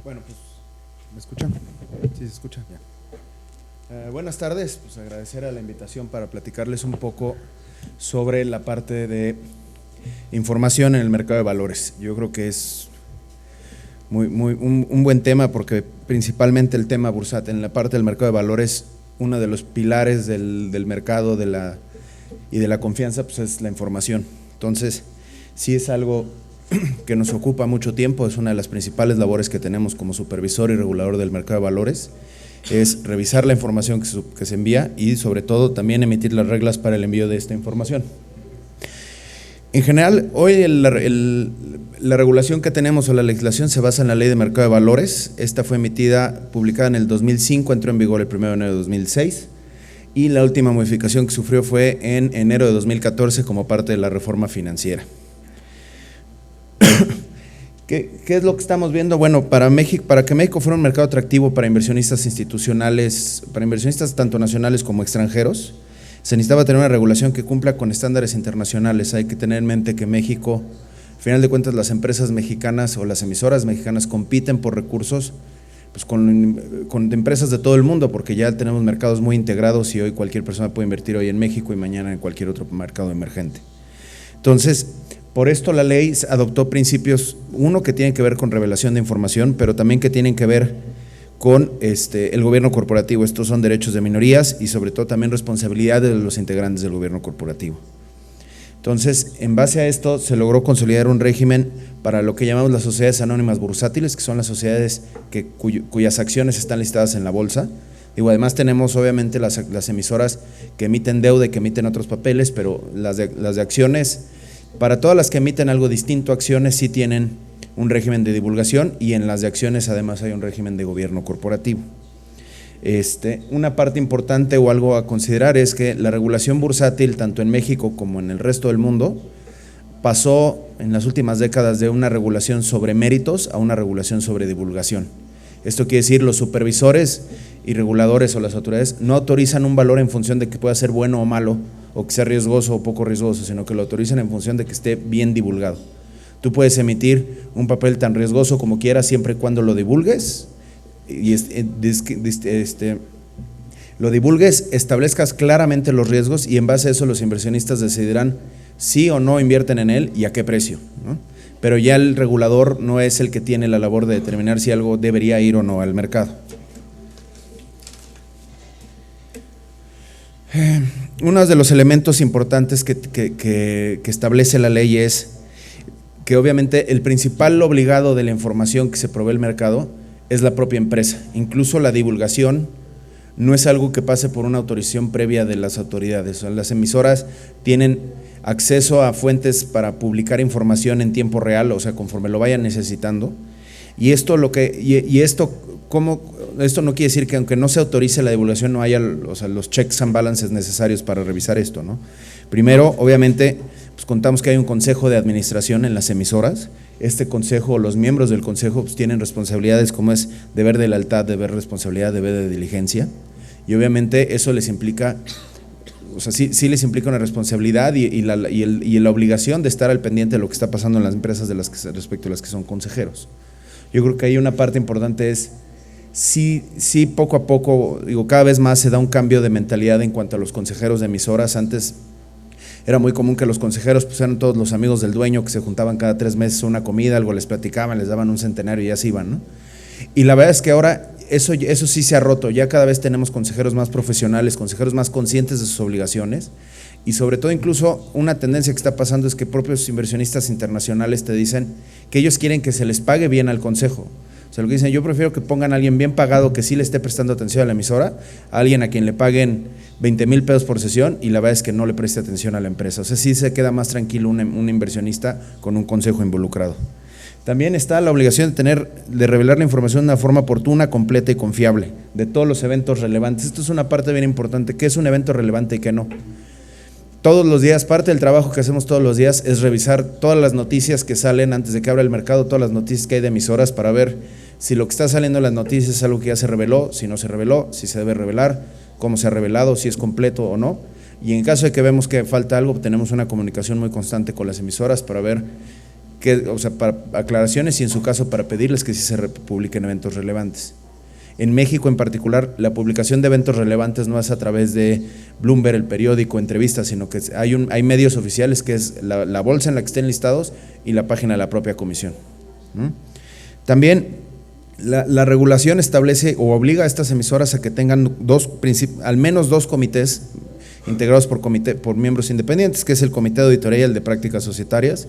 Bueno, pues, ¿me escuchan? Sí, se escucha, ya. Buenas tardes, pues agradecer a la invitación para platicarles un poco sobre la parte de información en el mercado de valores. Yo creo que es un buen tema porque principalmente el tema bursátil en la parte del mercado de valores, uno de los pilares del mercado y de la confianza pues es la información. Entonces, sí es algo que nos ocupa mucho tiempo, es una de las principales labores que tenemos como supervisor y regulador del mercado de valores, es revisar la información que se envía y sobre todo también emitir las reglas para el envío de esta información. En general, hoy la regulación que tenemos o la legislación se basa en la Ley de Mercado de Valores. Esta fue publicada en el 2005, entró en vigor el 1 de enero de 2006 y la última modificación que sufrió fue en enero de 2014 como parte de la reforma financiera. ¿Qué es lo que estamos viendo? Bueno, para que México fuera un mercado atractivo para inversionistas institucionales, para inversionistas tanto nacionales como extranjeros, se necesitaba tener una regulación que cumpla con estándares internacionales. Hay que tener en mente que México, al final de cuentas, las empresas mexicanas o las emisoras mexicanas compiten por recursos pues, con empresas de todo el mundo, porque ya tenemos mercados muy integrados y hoy cualquier persona puede invertir hoy en México y mañana en cualquier otro mercado emergente. Entonces, por esto la ley adoptó principios, uno que tienen que ver con revelación de información, pero también que tienen que ver con el gobierno corporativo. Estos son derechos de minorías y sobre todo también responsabilidades de los integrantes del gobierno corporativo. Entonces, en base a esto se logró consolidar un régimen para lo que llamamos las sociedades anónimas bursátiles, que son las sociedades cuyas acciones están listadas en la bolsa. Digo, además tenemos obviamente las emisoras que emiten deuda y que emiten otros papeles, pero las de acciones, para todas las que emiten algo distinto a acciones, sí tienen un régimen de divulgación y en las de acciones además hay un régimen de gobierno corporativo. Una parte importante o algo a considerar es que la regulación bursátil, tanto en México como en el resto del mundo, pasó en las últimas décadas de una regulación sobre méritos a una regulación sobre divulgación. Esto quiere decir, los supervisores y reguladores o las autoridades no autorizan un valor en función de que pueda ser bueno o malo, o que sea riesgoso o poco riesgoso, sino que lo autorizan en función de que esté bien divulgado. Tú puedes emitir un papel tan riesgoso como quieras siempre y cuando lo divulgues, lo divulgues, establezcas claramente los riesgos y en base a eso los inversionistas decidirán si o no invierten en él y a qué precio, ¿no? Pero ya el regulador no es el que tiene la labor de determinar si algo debería ir o no al mercado. Uno de los elementos importantes que establece la ley es que obviamente el principal obligado de la información que se provee el mercado es la propia empresa. Incluso la divulgación no es algo que pase por una autorización previa de las autoridades. O sea, las emisoras tienen acceso a fuentes para publicar información en tiempo real, o sea, conforme lo vayan necesitando. Y esto no quiere decir que aunque no se autorice la divulgación no haya, o sea, los checks and balances necesarios para revisar esto, ¿no? Primero, obviamente, pues contamos que hay un consejo de administración en las emisoras. Este consejo, los miembros del consejo pues tienen responsabilidades como es deber de lealtad, deber de responsabilidad, deber de diligencia, y obviamente eso les implica, o sea, sí les implica una responsabilidad y la obligación de estar al pendiente de lo que está pasando en las empresas respecto a las que son consejeros. Yo creo que ahí una parte importante es, sí poco a poco, cada vez más se da un cambio de mentalidad en cuanto a los consejeros de emisoras. Antes era muy común que los consejeros pues eran todos los amigos del dueño que se juntaban cada 3 meses a una comida, algo les platicaban, les daban un centenario y ya se iban, ¿no? Y la verdad es que ahora eso sí se ha roto, ya cada vez tenemos consejeros más profesionales, consejeros más conscientes de sus obligaciones, y sobre todo incluso una tendencia que está pasando es que propios inversionistas internacionales te dicen que ellos quieren que se les pague bien al consejo. O sea, lo que dicen, yo prefiero que pongan a alguien bien pagado que sí le esté prestando atención a la emisora, a alguien a quien le paguen 20,000 pesos por sesión y la verdad es que no le preste atención a la empresa. O sea, sí se queda más tranquilo un inversionista con un consejo involucrado. También está la obligación de revelar la información de una forma oportuna, completa y confiable de todos los eventos relevantes. Esto es una parte bien importante, ¿qué es un evento relevante y qué no? Todos los días, parte del trabajo que hacemos todos los días es revisar todas las noticias que salen antes de que abra el mercado, todas las noticias que hay de emisoras para ver si lo que está saliendo en las noticias es algo que ya se reveló, si no se reveló, si se debe revelar, cómo se ha revelado, si es completo o no. Y en caso de que vemos que falta algo, tenemos una comunicación muy constante con las emisoras para ver para aclaraciones y en su caso para pedirles que sí se publiquen eventos relevantes. En México en particular, la publicación de eventos relevantes no es a través de Bloomberg, el periódico, entrevistas, sino que hay medios oficiales que es la bolsa en la que estén listados y la página de la propia comisión. También la regulación establece o obliga a estas emisoras a que tengan al menos 2 comités integrados por miembros independientes, que es el Comité de Auditoría y el de Prácticas Societarias,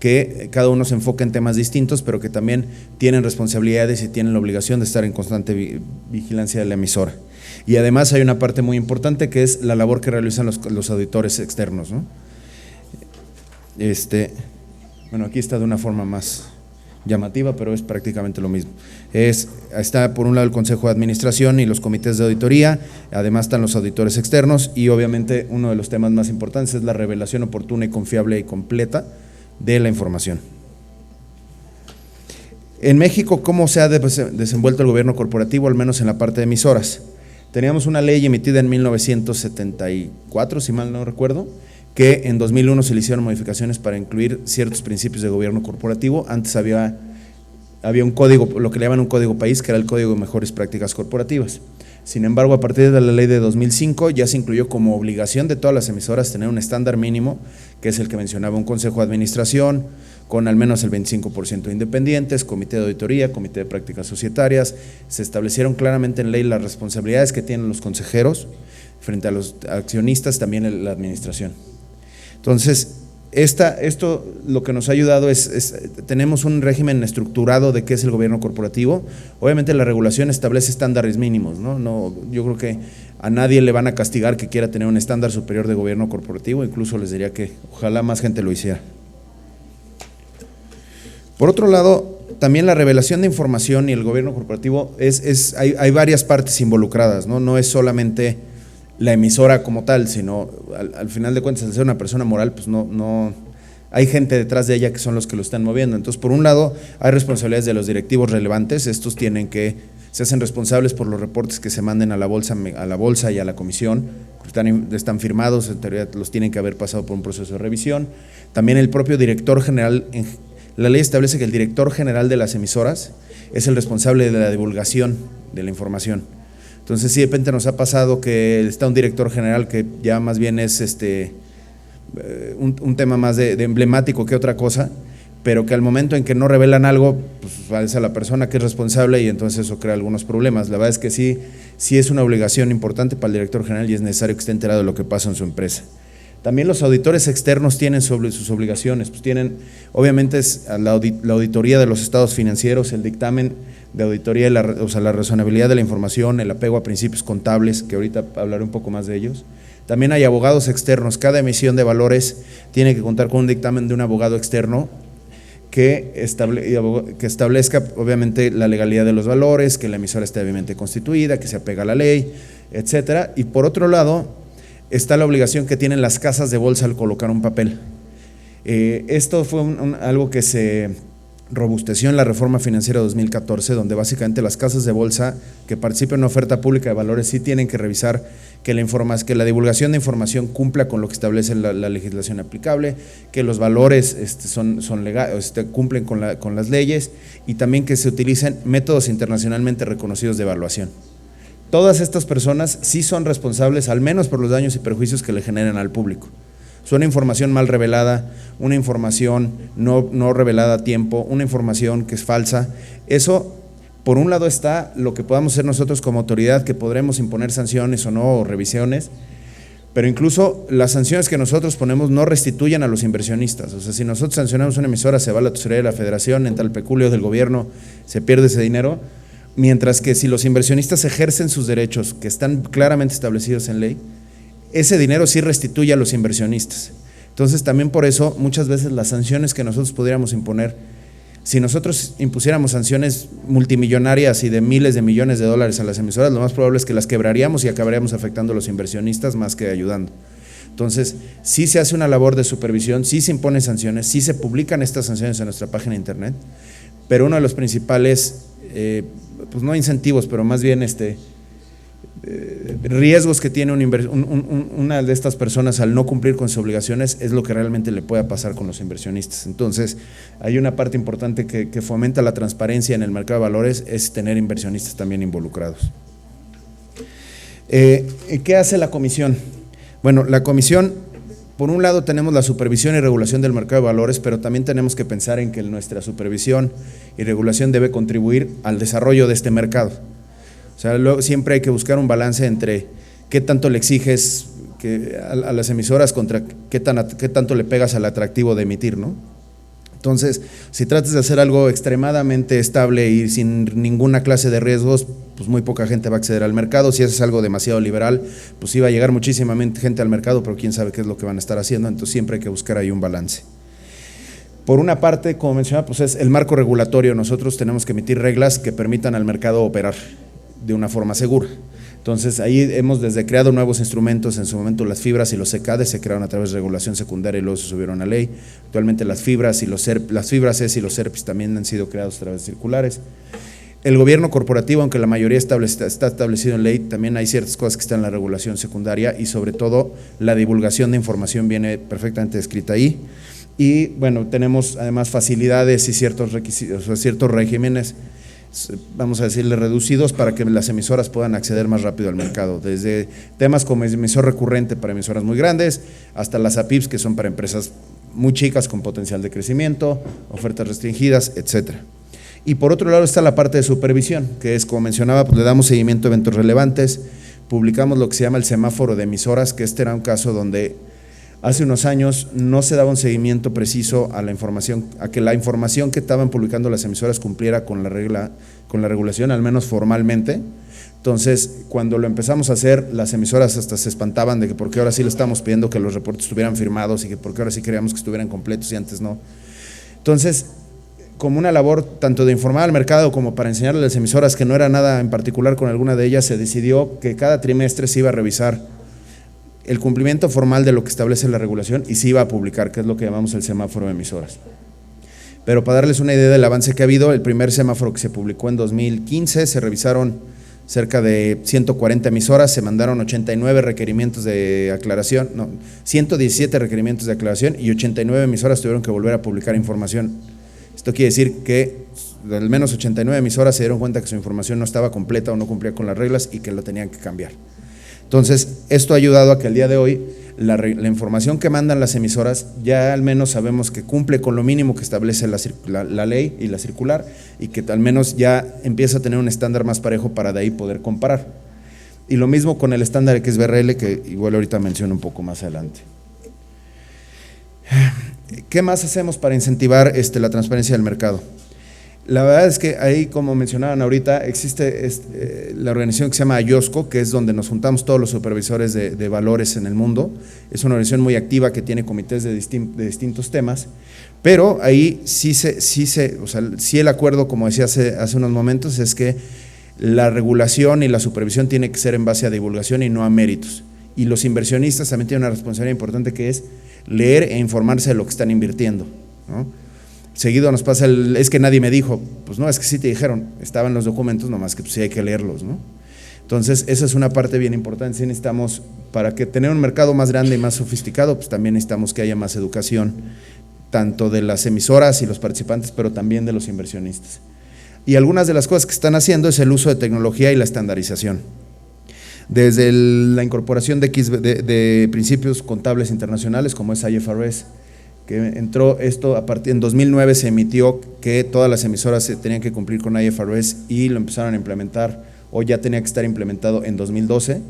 que cada uno se enfoca en temas distintos, pero que también tienen responsabilidades y tienen la obligación de estar en constante vigilancia de la emisora. Y además hay una parte muy importante que es la labor que realizan los auditores externos, ¿no? Bueno, aquí está de una forma más llamativa, pero es prácticamente lo mismo. Está por un lado el Consejo de Administración y los comités de auditoría, además están los auditores externos y obviamente uno de los temas más importantes es la revelación oportuna y confiable y completa de la información. En México, ¿cómo se ha desenvuelto el gobierno corporativo, al menos en la parte de emisoras? Teníamos una ley emitida en 1974, si mal no recuerdo, que en 2001 se le hicieron modificaciones para incluir ciertos principios de gobierno corporativo. Antes había un código, lo que le llaman un código país, que era el Código de Mejores Prácticas Corporativas. Sin embargo, a partir de la ley de 2005 ya se incluyó como obligación de todas las emisoras tener un estándar mínimo, que es el que mencionaba, un consejo de administración con al menos el 25% de independientes, comité de auditoría, comité de prácticas societarias. Se establecieron claramente en ley las responsabilidades que tienen los consejeros frente a los accionistas, también la administración. Entonces, esto lo que nos ha ayudado tenemos un régimen estructurado de qué es el gobierno corporativo. Obviamente la regulación establece estándares mínimos, ¿no? Yo creo que a nadie le van a castigar que quiera tener un estándar superior de gobierno corporativo, incluso les diría que ojalá más gente lo hiciera. Por otro lado, también la revelación de información y el gobierno corporativo, hay varias partes involucradas, ¿no? No es solamente la emisora como tal, sino al final de cuentas, al ser una persona moral, pues no hay gente detrás de ella que son los que lo están moviendo. Entonces, por un lado, hay responsabilidades de los directivos relevantes, estos se hacen responsables por los reportes que se manden a la bolsa y a la comisión, están firmados, en teoría los tienen que haber pasado por un proceso de revisión. También el propio director general, la ley establece que el director general de las emisoras es el responsable de la divulgación de la información. Entonces, sí, de repente nos ha pasado que está un director general que ya más bien es un tema más de emblemático que otra cosa, pero que al momento en que no revelan algo, pues es a la persona que es responsable y entonces eso crea algunos problemas. La verdad es que sí es una obligación importante para el director general y es necesario que esté enterado de lo que pasa en su empresa. También los auditores externos tienen sus obligaciones, pues tienen, obviamente es la auditoría de los estados financieros, el dictamen de auditoría, la razonabilidad de la información, el apego a principios contables, que ahorita hablaré un poco más de ellos. También hay abogados externos, cada emisión de valores tiene que contar con un dictamen de un abogado externo que establezca obviamente la legalidad de los valores, que la emisora esté debidamente constituida, que se apega a la ley, etcétera. Y por otro lado, está la obligación que tienen las casas de bolsa al colocar un papel. Esto fue algo que se robusteció en la reforma financiera 2014, donde básicamente las casas de bolsa que participen en una oferta pública de valores sí tienen que revisar que la divulgación de información cumpla con lo que establece la legislación aplicable, que los valores son legales, cumplen con las leyes y también que se utilicen métodos internacionalmente reconocidos de evaluación. Todas estas personas sí son responsables al menos por los daños y perjuicios que le generan al público. Es una información mal revelada, una información no revelada a tiempo, una información que es falsa. Eso, por un lado, está lo que podamos hacer nosotros como autoridad, que podremos imponer sanciones o no, o revisiones, pero incluso las sanciones que nosotros ponemos no restituyen a los inversionistas. O sea, si nosotros sancionamos una emisora, se va a la tesorería de la federación, entra el peculio del gobierno, se pierde ese dinero, mientras que si los inversionistas ejercen sus derechos, que están claramente establecidos en ley, ese dinero sí restituye a los inversionistas. Entonces, también por eso, muchas veces las sanciones que nosotros pudiéramos imponer, si nosotros impusiéramos sanciones multimillonarias y de miles de millones de dólares a las emisoras, lo más probable es que las quebraríamos y acabaríamos afectando a los inversionistas más que ayudando. Entonces, sí se hace una labor de supervisión, sí se imponen sanciones, sí se publican estas sanciones en nuestra página de internet, pero uno de los principales, pues no incentivos, pero más bien riesgos que tiene una de estas personas al no cumplir con sus obligaciones es lo que realmente le pueda pasar con los inversionistas. Entonces, hay una parte importante que fomenta la transparencia en el mercado de valores, es tener inversionistas también involucrados. ¿Qué hace la comisión? Bueno, la comisión, por un lado tenemos la supervisión y regulación del mercado de valores, pero también tenemos que pensar en que nuestra supervisión y regulación debe contribuir al desarrollo de este mercado. O sea, siempre hay que buscar un balance entre qué tanto le exiges a las emisoras contra qué tanto le pegas al atractivo de emitir, ¿no? Entonces, si tratas de hacer algo extremadamente estable y sin ninguna clase de riesgos, pues muy poca gente va a acceder al mercado. Si haces algo demasiado liberal, pues sí va a llegar muchísima gente al mercado, pero quién sabe qué es lo que van a estar haciendo. Entonces, siempre hay que buscar ahí un balance. Por una parte, como mencionaba, pues es el marco regulatorio. Nosotros tenemos que emitir reglas que permitan al mercado operar de una forma segura. Entonces, ahí hemos desde creado nuevos instrumentos. En su momento las fibras y los CECADES se crearon a través de regulación secundaria y luego se subieron a ley. Actualmente las fibras y los CES y los CERPIS también han sido creados a través de circulares. El gobierno corporativo, aunque la mayoría está establecido en ley, también hay ciertas cosas que están en la regulación secundaria y sobre todo la divulgación de información viene perfectamente descrita ahí. Y bueno, tenemos además facilidades y ciertos requisitos, o ciertos regímenes, vamos a decirle reducidos, para que las emisoras puedan acceder más rápido al mercado, desde temas como emisor recurrente para emisoras muy grandes, hasta las APIPs, que son para empresas muy chicas con potencial de crecimiento, ofertas restringidas, etcétera. Y por otro lado está la parte de supervisión, que es, como mencionaba, pues le damos seguimiento a eventos relevantes, publicamos lo que se llama el semáforo de emisoras, que era un caso donde hace unos años no se daba un seguimiento preciso a la información, a que la información que estaban publicando las emisoras cumpliera con la regulación, al menos formalmente. Entonces, cuando lo empezamos a hacer, las emisoras hasta se espantaban de que por qué ahora sí le estamos pidiendo que los reportes estuvieran firmados y que por qué ahora sí queríamos que estuvieran completos y antes no. Entonces, como una labor tanto de informar al mercado como para enseñarle a las emisoras que no era nada en particular con alguna de ellas, se decidió que cada trimestre se iba a revisar el cumplimiento formal de lo que establece la regulación y se iba a publicar, que es lo que llamamos el semáforo de emisoras. Pero para darles una idea del avance que ha habido, el primer semáforo que se publicó en 2015, se revisaron cerca de 140 emisoras, se mandaron 89 requerimientos de aclaración, 117 requerimientos de aclaración y 89 emisoras tuvieron que volver a publicar información. Esto quiere decir que al menos 89 emisoras se dieron cuenta que su información no estaba completa o no cumplía con las reglas y que lo tenían que cambiar. Entonces, esto ha ayudado a que el día de hoy la información que mandan las emisoras ya al menos sabemos que cumple con lo mínimo que establece la ley y la circular, y que al menos ya empieza a tener un estándar más parejo para de ahí poder comparar. Y lo mismo con el estándar XBRL, que igual ahorita menciono un poco más adelante. ¿Qué más hacemos para incentivar la transparencia del mercado? La verdad es que ahí, como mencionaban ahorita, existe la organización que se llama IOSCO, que es donde nos juntamos todos los supervisores de valores en el mundo. Es una organización muy activa que tiene comités de distintos temas, pero ahí sí el acuerdo, como decía hace unos momentos, es que la regulación y la supervisión tiene que ser en base a divulgación y no a méritos. Y los inversionistas también tienen una responsabilidad importante, que es leer e informarse de lo que están invirtiendo, ¿no? Seguido nos pasa es que nadie me dijo. Pues no, es que sí te dijeron, estaban los documentos, nomás que pues sí hay que leerlos, ¿no? Entonces esa es una parte bien importante. Sí necesitamos, para que tener un mercado más grande y más sofisticado, pues también necesitamos que haya más educación, tanto de las emisoras y los participantes, pero también de los inversionistas. Y algunas de las cosas que están haciendo es el uso de tecnología y la estandarización. Desde la incorporación de principios contables internacionales, como es IFRS, que entró esto en 2009, se emitió que todas las emisoras tenían que cumplir con IFRS y lo empezaron a implementar, o ya tenía que estar implementado en 2012.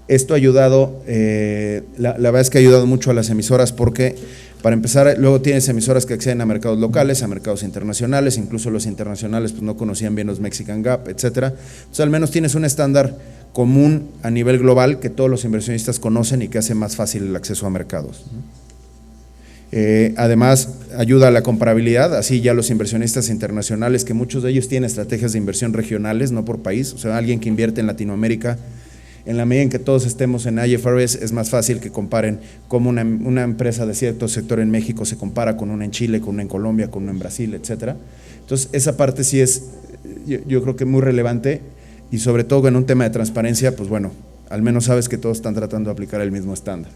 Esto ha ayudado, la verdad es que ha ayudado mucho a las emisoras, porque para empezar, luego tienes emisoras que acceden a mercados locales, a mercados internacionales, incluso los internacionales pues no conocían bien los Mexican GAAP, etcétera. Entonces al menos tienes un estándar común a nivel global que todos los inversionistas conocen y que hace más fácil el acceso a mercados, ¿no? Además ayuda a la comparabilidad, así ya los inversionistas internacionales, que muchos de ellos tienen estrategias de inversión regionales, no por país, o sea, alguien que invierte en Latinoamérica, en la medida en que todos estemos en IFRS, es más fácil que comparen cómo una empresa de cierto sector en México se compara con una en Chile, con una en Colombia, con una en Brasil, etcétera. Entonces esa parte sí es, yo creo que muy relevante, y sobre todo en un tema de transparencia, pues bueno, al menos sabes que todos están tratando de aplicar el mismo estándar.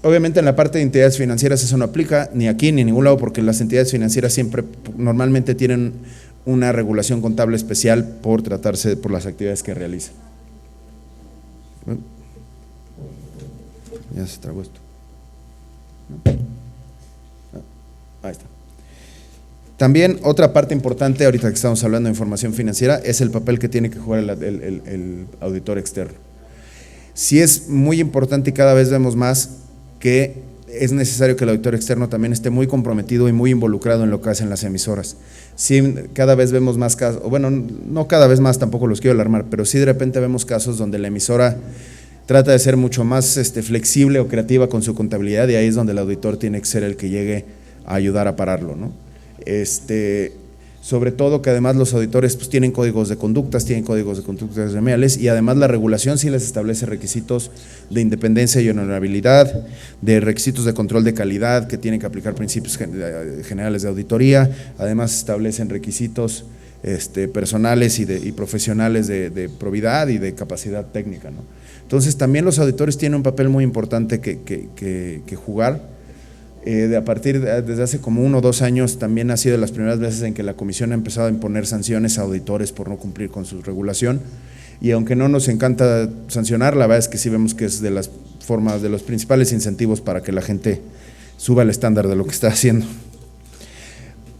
Obviamente en la parte de entidades financieras eso no aplica ni aquí ni en ningún lado, porque las entidades financieras siempre normalmente tienen una regulación contable especial por tratarse por las actividades que realizan. Ya se tragó esto. Ahí está. También otra parte importante, ahorita que estamos hablando de información financiera, es el papel que tiene que jugar el auditor externo. Sí es muy importante, y cada vez vemos más que es necesario que el auditor externo también esté muy comprometido y muy involucrado en lo que hacen las emisoras. Sí, cada vez vemos más casos, bueno, no cada vez más, tampoco los quiero alarmar, pero sí de repente vemos casos donde la emisora trata de ser mucho más flexible o creativa con su contabilidad, y ahí es donde el auditor tiene que ser el que llegue a ayudar a pararlo, ¿no? Sobre todo que además los auditores pues tienen códigos de conductas gremiales, y además la regulación sí les establece requisitos de independencia y honorabilidad, de requisitos de control de calidad, que tienen que aplicar principios generales de auditoría. Además establecen requisitos personales y profesionales de probidad y de capacidad técnica, ¿no? Entonces también los auditores tienen un papel muy importante que jugar. Desde hace como 1 o 2 años también ha sido de las primeras veces en que la Comisión ha empezado a imponer sanciones a auditores por no cumplir con su regulación, y aunque no nos encanta sancionar, la verdad es que sí vemos que es de las formas, de los principales incentivos para que la gente suba el estándar de lo que está haciendo.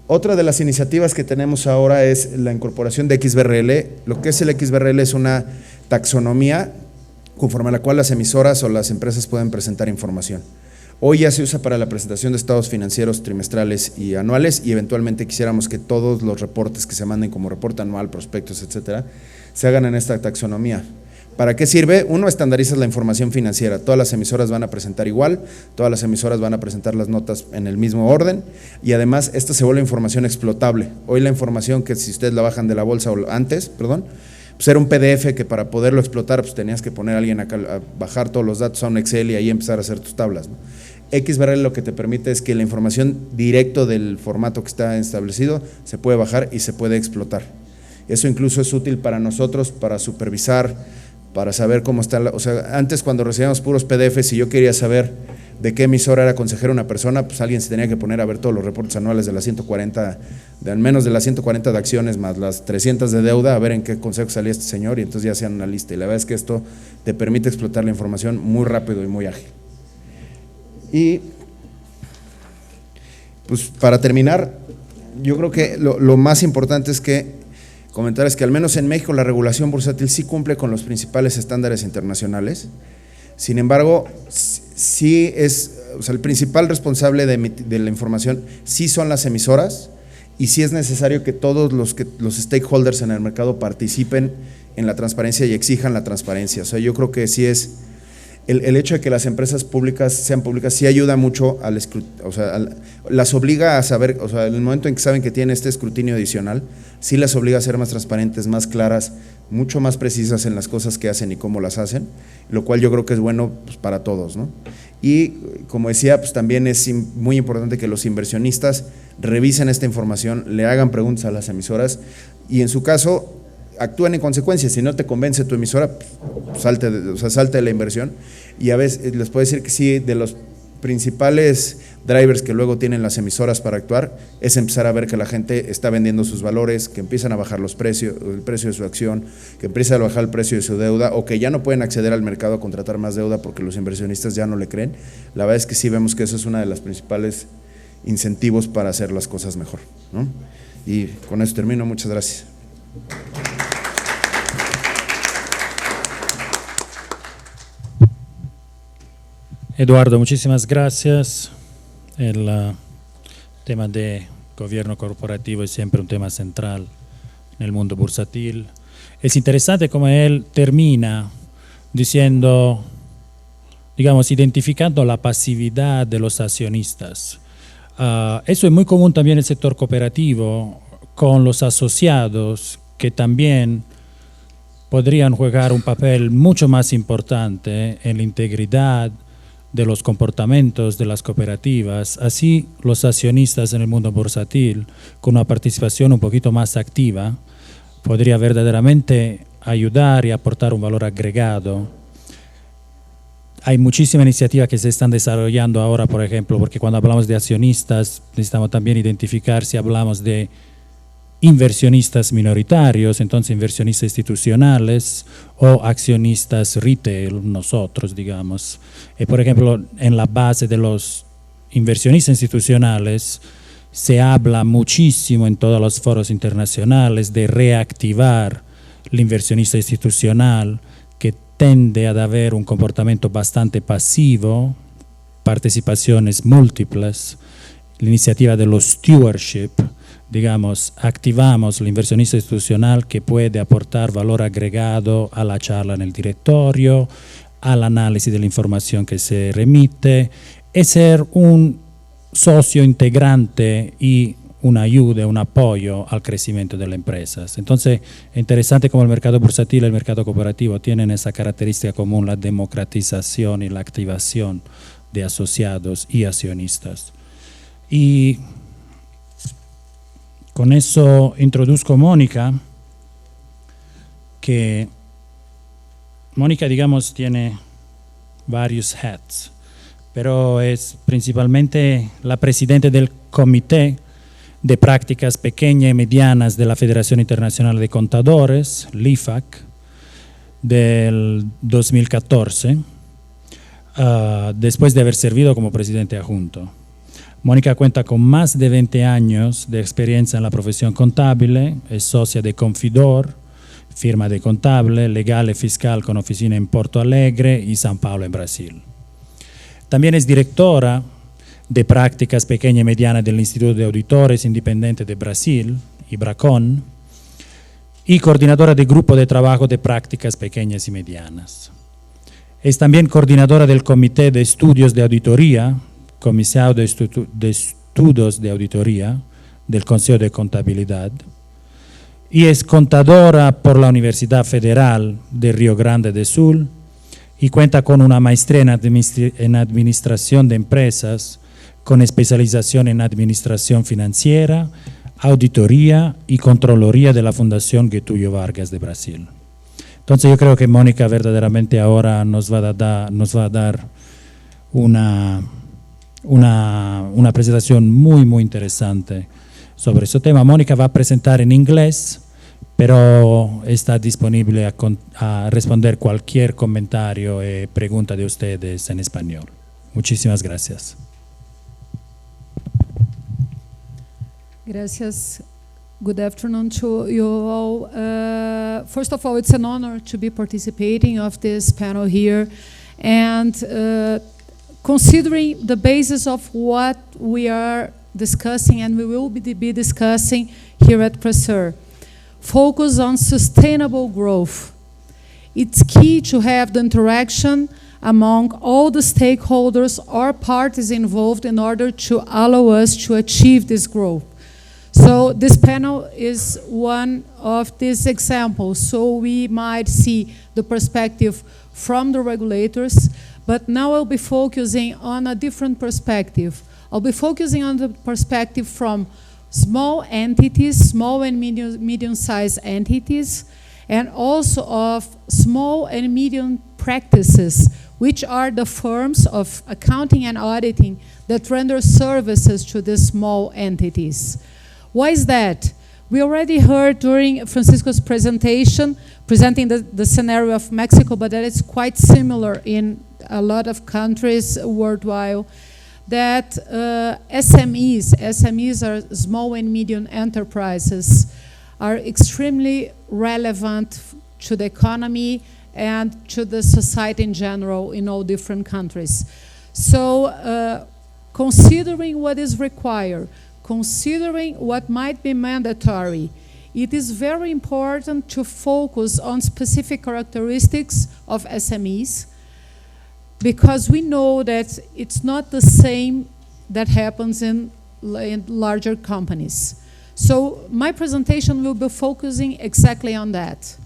Otra de las iniciativas que tenemos ahora es la incorporación de XBRL. Lo que es el XBRL es una taxonomía conforme a la cual las emisoras o las empresas pueden presentar información. Hoy ya se usa para la presentación de estados financieros trimestrales y anuales, y eventualmente quisiéramos que todos los reportes que se manden como reporte anual, prospectos, etcétera, se hagan en esta taxonomía. ¿Para qué sirve? Uno, estandarizas la información financiera. Todas las emisoras van a presentar igual, todas las emisoras van a presentar las notas en el mismo orden y además esta se vuelve información explotable. Hoy la información que si ustedes la bajan de la bolsa o antes, perdón, pues era un PDF que para poderlo explotar pues tenías que poner a alguien a bajar todos los datos a un Excel y ahí empezar a hacer tus tablas, ¿no? XBRL lo que te permite es que la información directo del formato que está establecido se puede bajar y se puede explotar. Eso incluso es útil para nosotros, para supervisar, para saber cómo está, o sea, antes cuando recibíamos puros PDFs, si yo quería saber de qué emisora era consejero una persona, pues alguien se tenía que poner a ver todos los reportes anuales de las 140, de al menos de las 140 de acciones más las 300 de deuda, a ver en qué consejo salía este señor y entonces ya hacían una lista. Y la verdad es que esto te permite explotar la información muy rápido y muy ágil. Y pues para terminar, yo creo que lo más importante es que comentar es que al menos en México la regulación bursátil sí cumple con los principales estándares internacionales. Sin embargo, sí es, o sea, el principal responsable de la información sí son las emisoras y sí es necesario que todos los stakeholders en el mercado participen en la transparencia y exijan la transparencia. O sea, yo creo que sí es el hecho de que las empresas públicas sean públicas sí ayuda mucho al o sea, las obliga a saber, o sea, en el momento en que saben que tienen este escrutinio adicional, sí las obliga a ser más transparentes, más claras, mucho más precisas en las cosas que hacen y cómo las hacen, lo cual yo creo que es bueno pues, para todos, ¿no? Y como decía, pues también es muy importante que los inversionistas revisen esta información, le hagan preguntas a las emisoras y en su caso actúan en consecuencia. Si no te convence tu emisora, salte de la inversión. Y a veces les puedo decir que sí, de los principales drivers que luego tienen las emisoras para actuar es empezar a ver que la gente está vendiendo sus valores, que empiezan a bajar los precios, el precio de su acción, que empieza a bajar el precio de su deuda o que ya no pueden acceder al mercado a contratar más deuda porque los inversionistas ya no le creen. La verdad es que sí vemos que eso es una de las principales incentivos para hacer las cosas mejor, ¿no? Y con eso termino. Muchas gracias. Eduardo, muchísimas gracias. El tema de gobierno corporativo es siempre un tema central en el mundo bursátil. Es interesante como él termina diciendo, digamos, identificando la pasividad de los accionistas. Eso es muy común también en el sector cooperativo, con los asociados que también podrían jugar un papel mucho más importante en la integridad de los comportamientos de las cooperativas. Así los accionistas en el mundo bursátil, con una participación un poquito más activa, podría verdaderamente ayudar y aportar un valor agregado. Hay muchísimas iniciativas que se están desarrollando ahora, por ejemplo, porque cuando hablamos de accionistas necesitamos también identificar si hablamos de inversionistas minoritarios, entonces inversionistas institucionales o accionistas retail, nosotros digamos. Por ejemplo, en la base de los inversionistas institucionales se habla muchísimo en todos los foros internacionales de reactivar el inversionista institucional que tende a haber un comportamiento bastante pasivo, participaciones múltiples, la iniciativa de los stewardship. Digamos, activamos el inversionista institucional que puede aportar valor agregado a la charla en el directorio, al análisis de la información que se remite, es ser un socio integrante y una ayuda, un apoyo al crecimiento de las empresas. Entonces, es interesante como el mercado bursátil y el mercado cooperativo tienen esa característica común, la democratización y la activación de asociados y accionistas. Y con eso introduzco a Mónica, que Mónica, digamos, tiene varios hats, pero es principalmente la presidenta del Comité de Prácticas Pequeñas y Medianas de la Federación Internacional de Contadores, l'IFAC, del 2014, después de haber servido como presidente adjunto. Mónica cuenta con más de 20 años de experiencia en la profesión contable, es socia de Confidor, firma de contable, legal y fiscal con oficina en Porto Alegre y San Paulo en Brasil. También es directora de prácticas pequeñas y medianas del Instituto de Auditores Independientes de Brasil, IBRACON, y coordinadora del Grupo de Trabajo de Prácticas Pequeñas y Medianas. Es también coordinadora del Comité de Estudios de Auditoría, Comisión de Estudios de Auditoría del Consejo de Contabilidad, y es contadora por la Universidad Federal de Río Grande do Sul y cuenta con una maestría en Administración de Empresas, con especialización en Administración Financiera, Auditoría y Controloría de la Fundación Getúlio Vargas de Brasil. Entonces yo creo que Mónica verdaderamente ahora nos va a dar una presentación muy, muy interesante sobre ese tema. Mónica va a presentar en inglés, pero está disponible a responder cualquier comentario y pregunta de ustedes en español. Muchísimas gracias. Gracias. Good afternoon to you all. First of all, it's an honor to be participating of this panel here. And considering the basis of what we are discussing and we will be discussing here at Procer, focus on sustainable growth. It's key to have the interaction among all the stakeholders or parties involved in order to allow us to achieve this growth. So this panel is one of these examples. So we might see the perspective from the regulators, but now I'll be focusing on a different perspective. I'll be focusing on the perspective from small entities, small and medium-sized entities, and also of small and medium practices, which are the firms of accounting and auditing that render services to the small entities. Why is that? We already heard during Francisco's presentation, presenting the scenario of Mexico, but that is quite similar in a lot of countries worldwide, that SMEs are small and medium enterprises, are extremely relevant to the economy and to the society in general in all different countries. So considering what is required, considering what might be mandatory, it is very important to focus on specific characteristics of SMEs, because we know that it's not the same that happens in larger companies. So my presentation will be focusing exactly on that.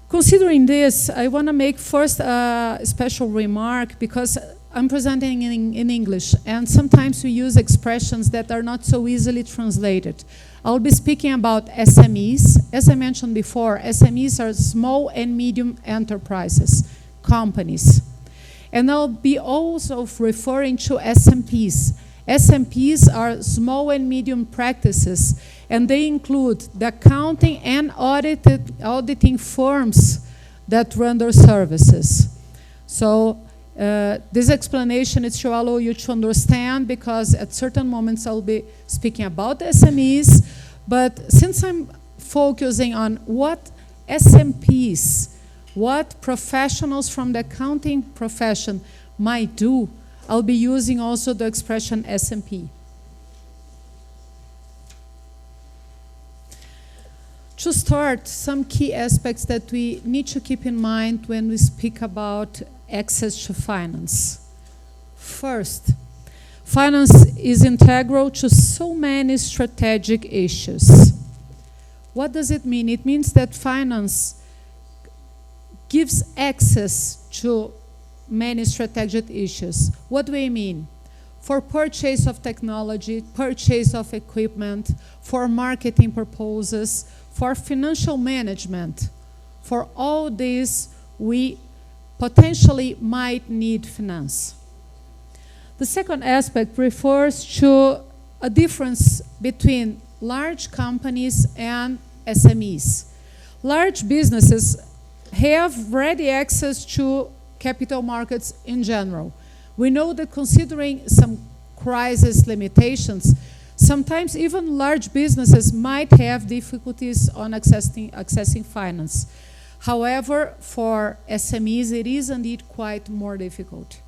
Considering this, I want to make first a special remark, because I'm presenting in English, and sometimes we use expressions that are not so easily translated. I'll be speaking about SMEs. As I mentioned before, SMEs are small and medium enterprises, companies. And I'll be also referring to SMPs. SMPs are small and medium practices, and they include the accounting and auditing firms that render services. So this explanation is to allow you to understand, because at certain moments I'll be speaking about the SMEs, but since I'm focusing on what SMPs, what professionals from the accounting profession might do, I'll be using also the expression SMP. To start, some key aspects that we need to keep in mind when we speak about access to finance. First, finance is integral to so many strategic issues. What does it mean? It means that finance gives access to many strategic issues. What do we mean? For purchase of technology, purchase of equipment, for marketing purposes, for financial management. For all this, we potentially might need finance. The second aspect refers to a difference between large companies and SMEs. Large businesses have ready access to capital markets in general. We know that considering some crisis limitations, sometimes even large businesses might have difficulties on accessing finance. However, for SMEs, it is indeed quite more difficult.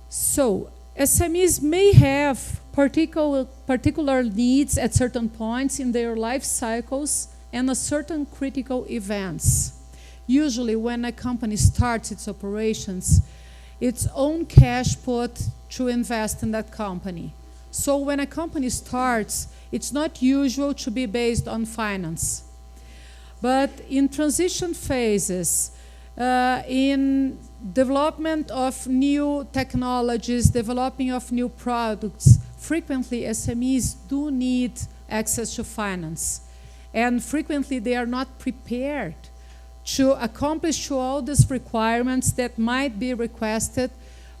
So, SMEs may have particular needs at certain points in their life cycles and at certain critical events. Usually when a company starts its operations, its own cash put to invest in that company. So when a company starts, it's not usual to be based on finance. But in transition phases, in development of new technologies, developing of new products, frequently SMEs do need access to finance. And frequently they are not prepared to accomplish all these requirements that might be requested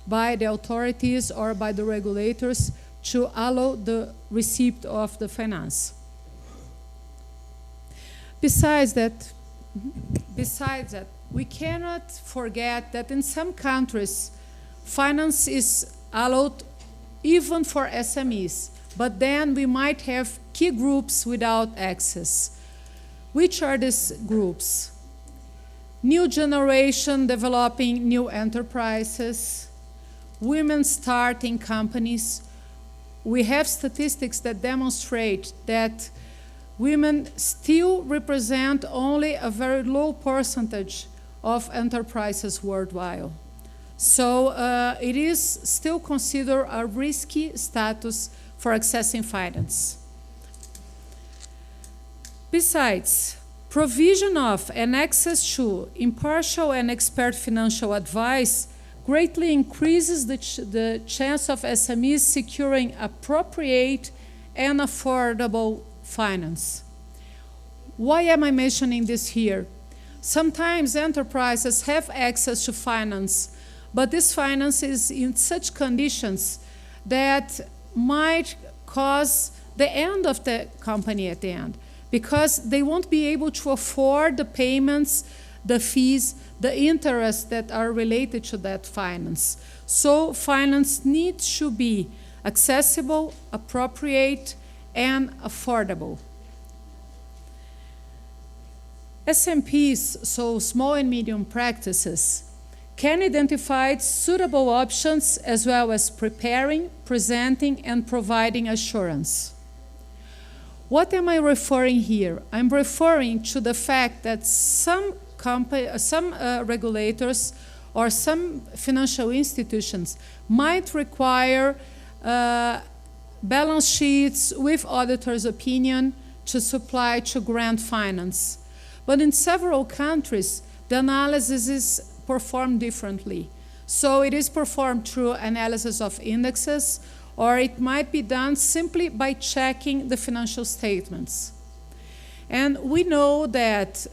by the authorities or by the regulators to allow the receipt of the finance. Besides that, we cannot forget that in some countries, finance is allowed even for SMEs, but then we might have key groups without access. Which are these groups? New generation developing new enterprises, women starting companies. We have statistics that demonstrate that women still represent only a very low percentage of enterprises worldwide. So it is still considered a risky status for accessing finance. Besides, provision of and access to impartial and expert financial advice greatly increases the chance of SMEs securing appropriate and affordable finance. Why am I mentioning this here? Sometimes enterprises have access to finance, but this finance is in such conditions that might cause the end of the company at the end, because they won't be able to afford the payments, the fees, the interest that are related to that finance. So finance needs to be accessible, appropriate, and affordable. SMPs, so small and medium practices, can identify suitable options as well as preparing, presenting, and providing assurance. What am I referring here? I'm referring to the fact that some regulators or some financial institutions might require balance sheets with auditor's opinion to supply to grant finance. But in several countries, the analysis is performed differently. So it is performed through analysis of indexes, or it might be done simply by checking the financial statements. And we know that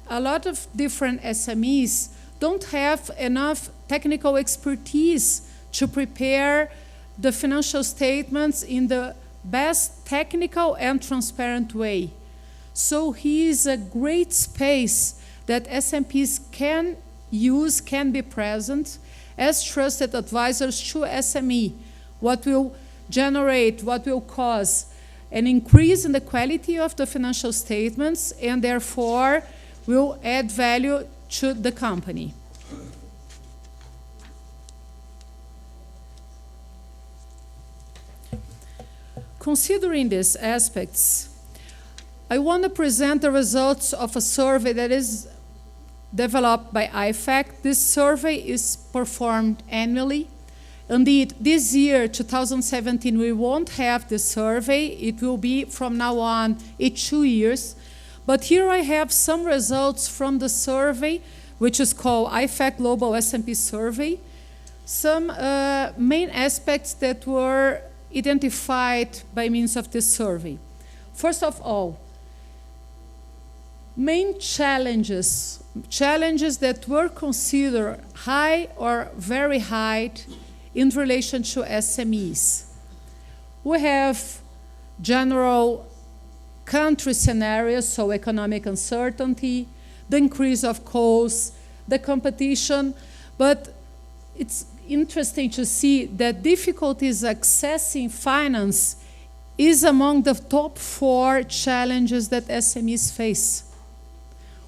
a lot of different SMEs don't have enough technical expertise to prepare the financial statements in the best technical and transparent way. So here is a great space that SMPs can use, can be present as trusted advisors to SME, what will generate, what will cause an increase in the quality of the financial statements and therefore will add value to the company. Considering these aspects, I want to present the results of a survey that is developed by IFAC. This survey is performed annually. Indeed, this year, 2017, we won't have the survey. It will be from now on each 2 years. But here I have some results from the survey, which is called IFAC Global SMP Survey. Some main aspects that were identified by means of this survey. First of all, main challenges that were considered high or very high in relation to SMEs. We have general country scenarios, so economic uncertainty, the increase of costs, the competition, but it's interesting to see that difficulties accessing finance is among the top 4 challenges that SMEs face.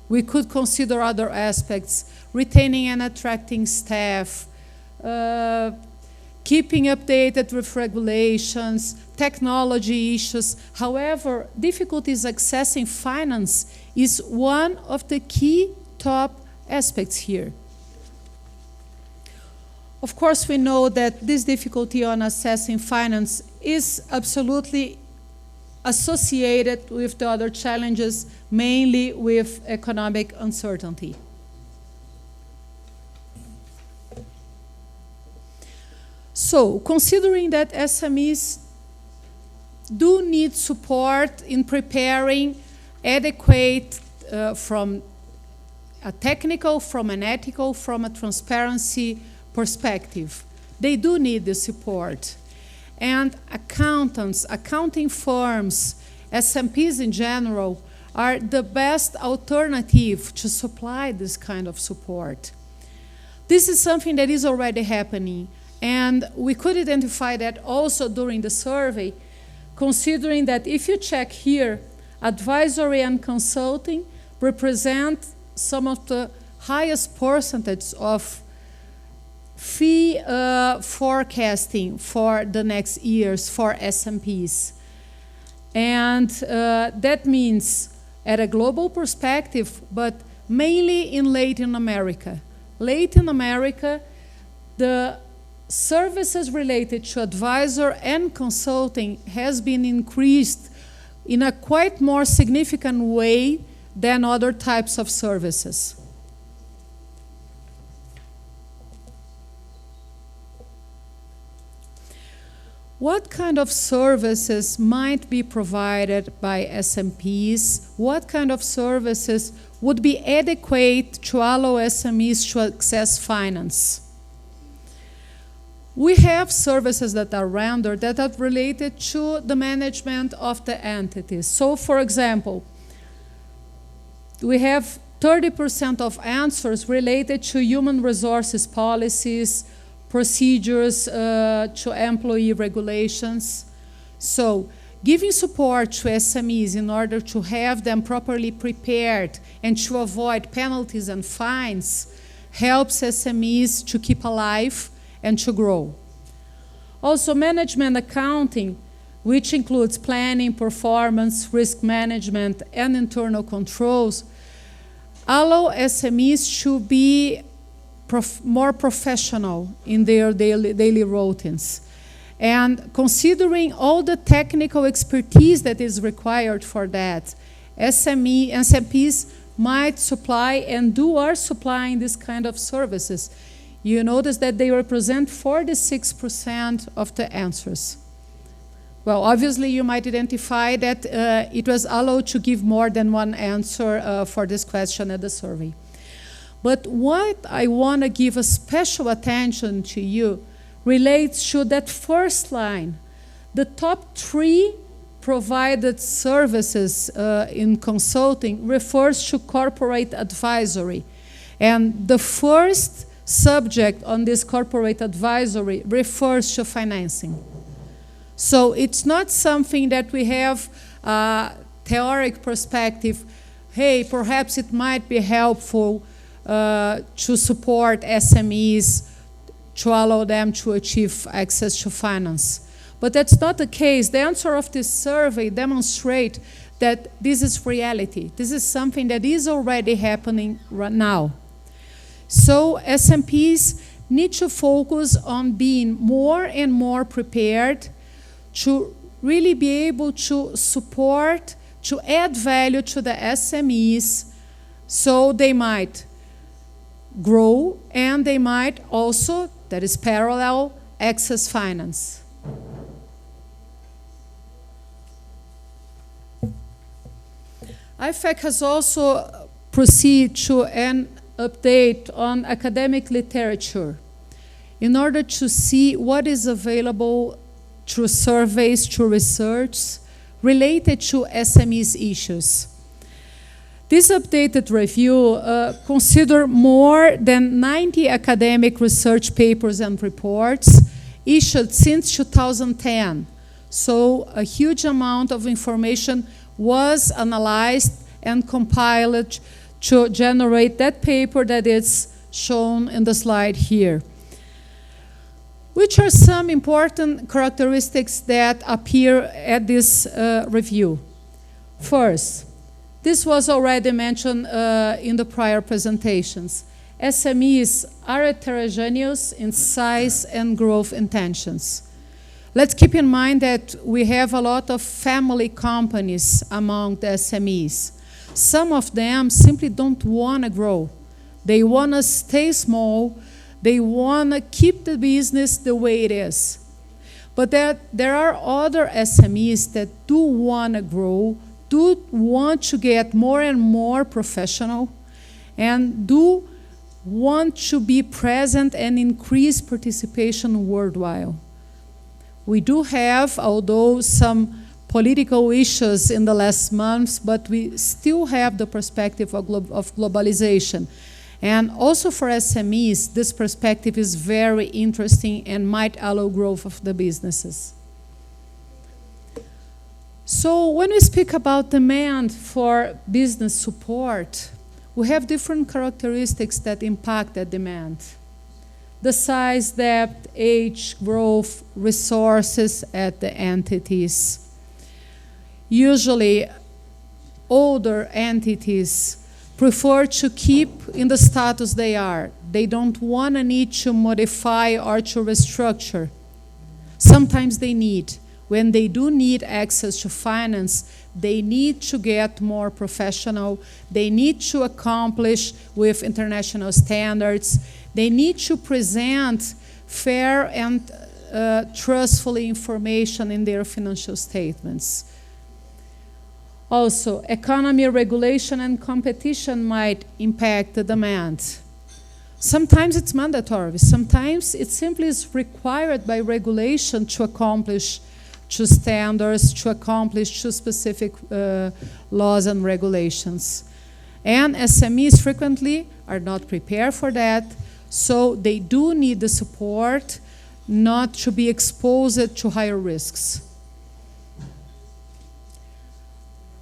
We could consider other aspects, retaining and attracting staff, keeping updated with regulations, technology issues. However, difficulties accessing finance is one of the key top aspects here. Of course, we know that this difficulty on accessing finance is absolutely associated with the other challenges, mainly with economic uncertainty. So, considering that SMEs do need support in preparing adequate from a technical, from an ethical, from a transparency perspective, they do need the support. And accountants, accounting firms, SMPs in general, are the best alternative to supply this kind of support. This is something that is already happening, and we could identify that also during the survey, considering that if you check here, advisory and consulting represent some of the highest percentage of fee forecasting for the next years for SMPs. And that means at a global perspective, but mainly in Latin America. Latin America, the services related to advisor and consulting has been increased in a quite more significant way than other types of services. What kind of services might be provided by SMPs? What kind of services would be adequate to allow SMEs to access finance? We have services that are rendered that are related to the management of the entities. So, for example, we have 30% of answers related to human resources policies, procedures to employee regulations. So, giving support to SMEs in order to have them properly prepared and to avoid penalties and fines helps SMEs to keep alive and to grow. Also, management accounting, which includes planning, performance, risk management, and internal controls, allow SMEs to be more professional in their daily routines. And considering all the technical expertise that is required for that, SMPs might supply and are supplying this kind of services. You notice that they represent 46% of the answers. Well, obviously, you might identify that it was allowed to give more than one answer for this question at the survey. But what I want to give a special attention to you relates to that first line. The top 3 provided services in consulting refers to corporate advisory. And the first subject on this corporate advisory refers to financing. So it's not something that we have a theoretic perspective, hey, perhaps it might be helpful to support SMEs, to allow them to achieve access to finance. But that's not the case. The answer of this survey demonstrates that this is reality. This is something that is already happening right now. So SMPs need to focus on being more and more prepared to really be able to support, to add value to the SMEs, so they might grow and they might also, that is parallel, access finance. IFAC has also proceeded to an update on academic literature in order to see what is available through surveys, through research related to SMEs issues. This updated review considers more than 90 academic research papers and reports issued since 2010. So a huge amount of information was analyzed and compiled to generate that paper that is shown in the slide here. Which are some important characteristics that appear at this review? First, this was already mentioned in the prior presentations. SMEs are heterogeneous in size and growth intentions. Let's keep in mind that we have a lot of family companies among the SMEs. Some of them simply don't want to grow. They want to stay small. They want to keep the business the way it is. But there are other SMEs that do want to grow, do want to get more and more professional, and do want to be present and increase participation worldwide. We do have, although some political issues in the last months, but we still have the perspective of globalization. And also for SMEs, this perspective is very interesting and might allow growth of the businesses. So when we speak about demand for business support, we have different characteristics that impact that demand. The size, depth, age, growth, resources at the entities. Usually, older entities prefer to keep in the status they are. They don't want to need to modify or to restructure. Sometimes they need. When they do need access to finance, they need to get more professional. They need to accomplish with international standards. They need to present fair and trustful information in their financial statements. Also, economy, regulation, and competition might impact the demand. Sometimes it's mandatory. Sometimes it simply is required by regulation to accomplish to standards, to accomplish to specific laws and regulations. And SMEs frequently are not prepared for that, so they do need the support not to be exposed to higher risks.